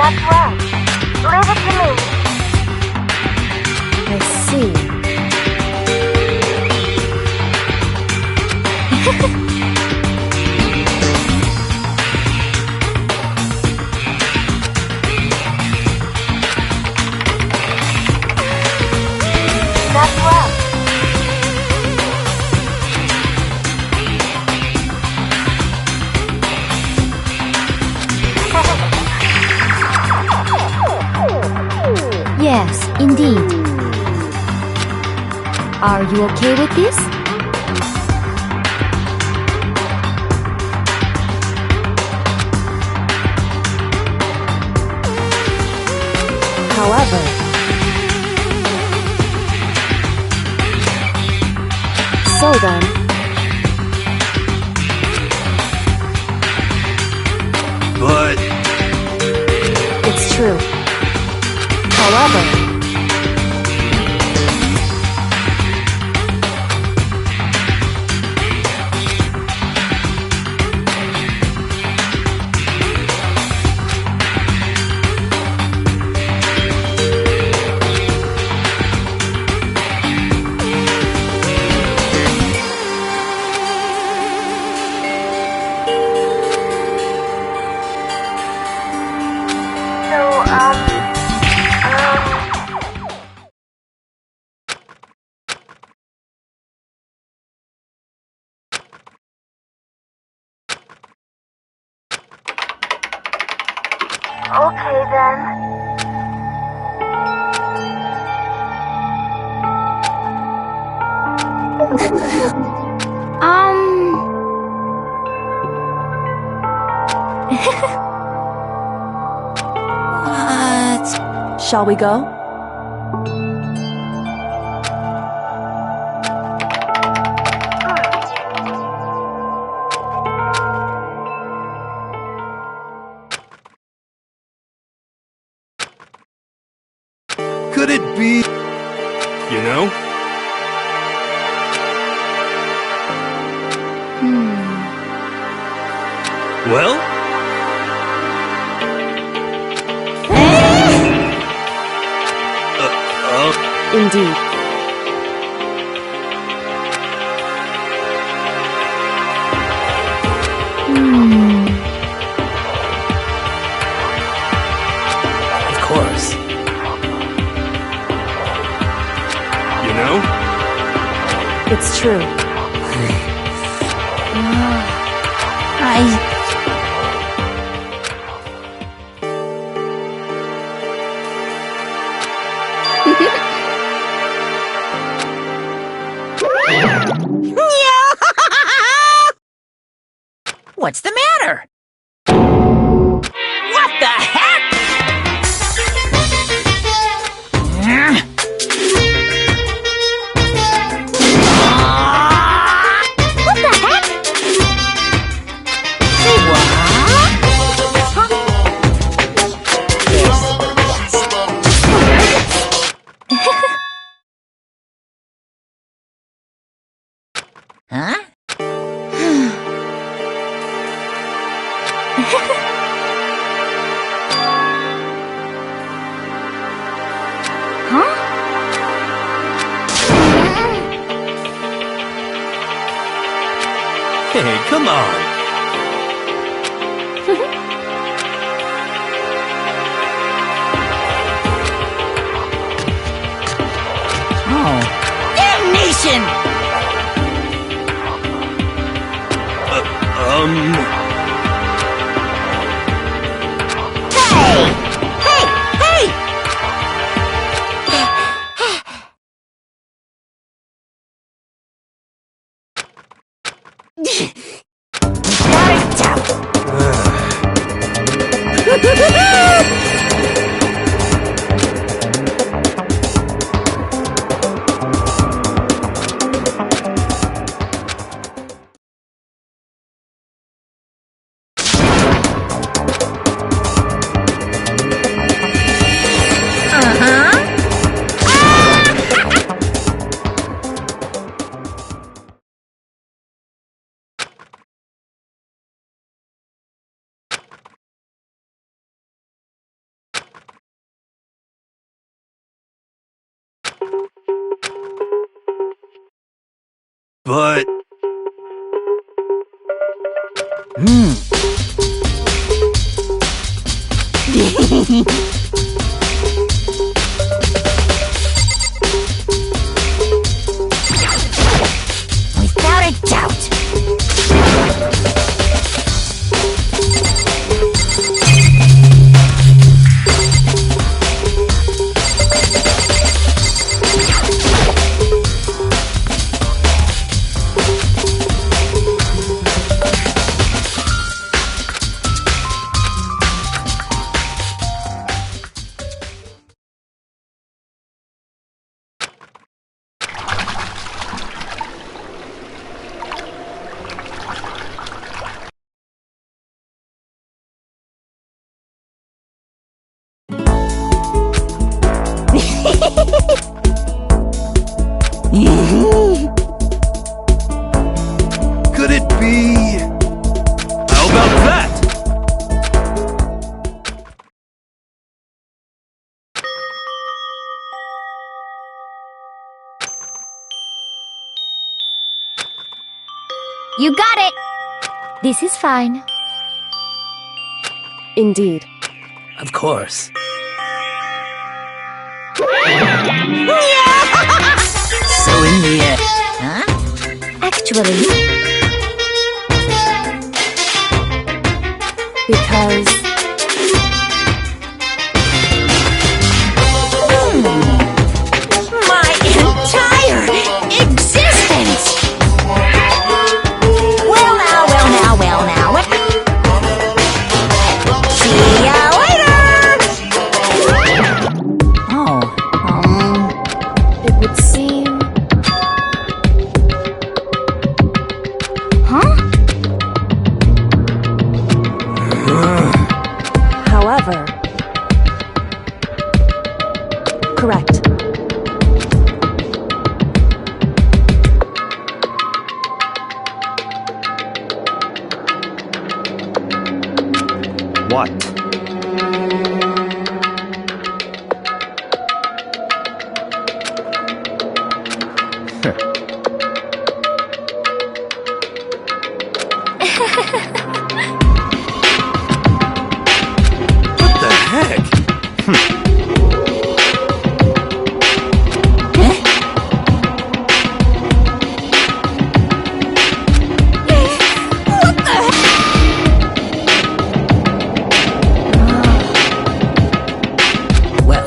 S1: That's right. Leave it to me.
S4: I see.
S1: That's right.
S5: Yes, indeed. Are you okay with this?
S4: However, so then,
S11: But
S4: it's true. However,
S1: Okay then.
S4: shall we go?
S8: Could it be... You know? Well?
S4: Indeed.
S2: Of course.
S8: You know?
S4: It's true.
S10: What's the matter? What the heck?
S1: What the heck?
S10: Say what? Huh?
S8: Hey, come on.
S10: Oh. Damnation! Hey! Hey! Hey! Got it!
S8: but...
S10: Without a doubt.
S8: Could it be... How about that?
S1: You got it! This is fine.
S4: Indeed.
S2: Of course. So in the end...
S1: Actually,
S4: Because...
S10: My entire existence! Well now. See ya later! Oh,
S4: It would seem...
S1: huh?
S4: However... Correct.
S6: What?
S8: What the heck?
S2: Well,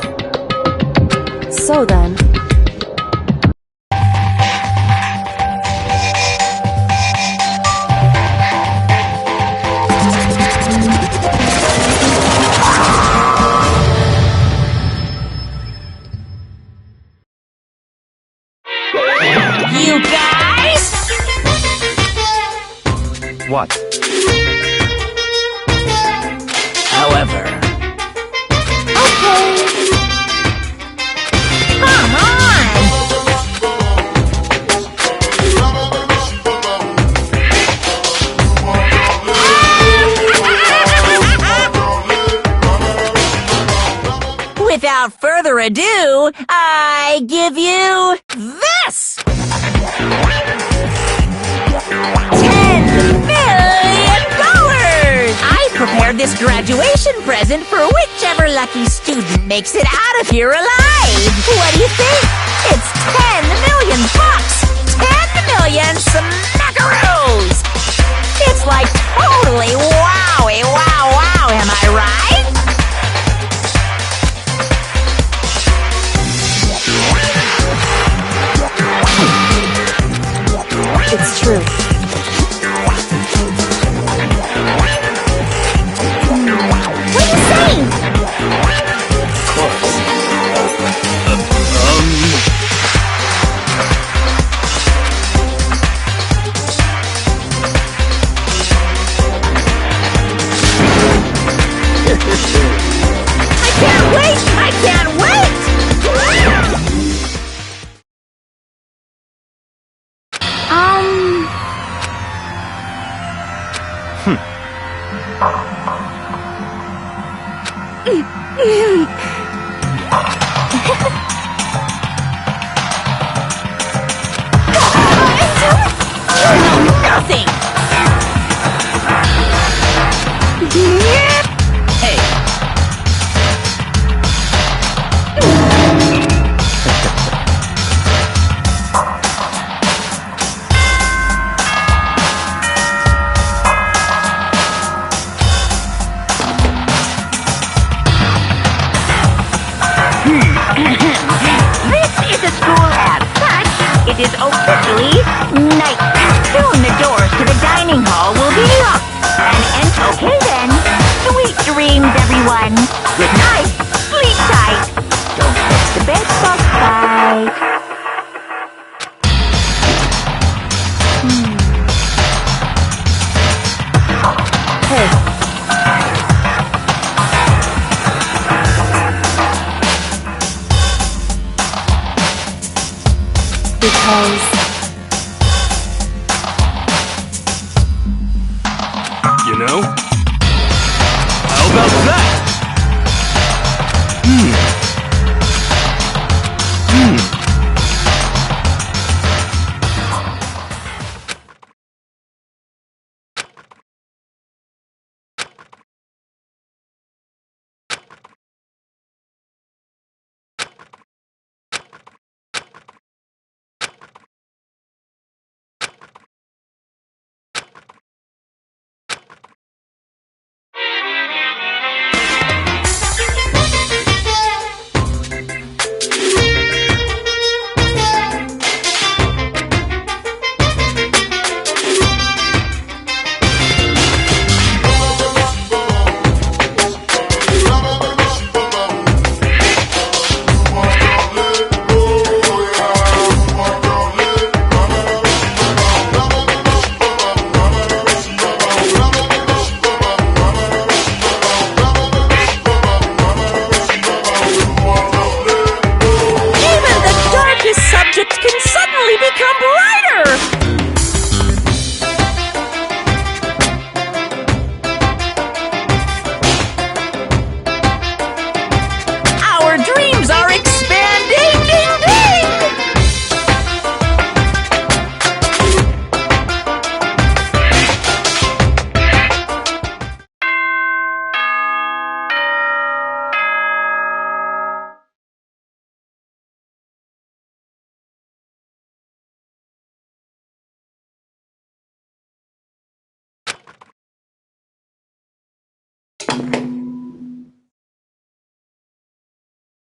S4: So then...
S10: you guys!
S6: What?
S2: however...
S10: Come on! Without further ado, I give you this! $10 million! I prepared this graduation present for whichever lucky student makes it out of here alive. What do you think? It's 10 million bucks! 10 million smackaroos! It's like totally wowie, wow, am I right?
S4: It's true.
S1: What are you saying?
S2: Of course.
S10: I can't wait! officially night. Soon the doors to the dining hall will be locked. And okay then. Sweet dreams, everyone. Good night. Sleep tight. Don't miss the bed bug fight.
S4: Hey. Because...
S8: You know? How about that?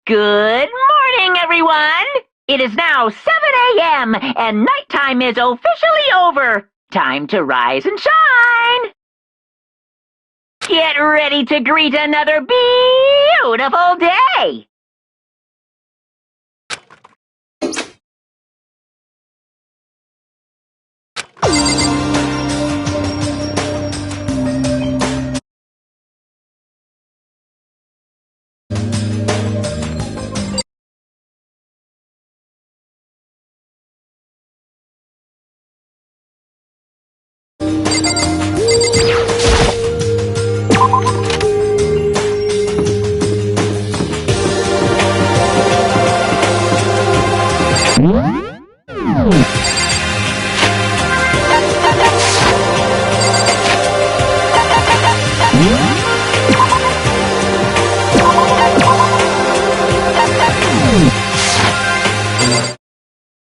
S10: Good morning, everyone! It is now 7 a.m. and nighttime is officially over. Time to rise and shine! Get ready to greet another beautiful day!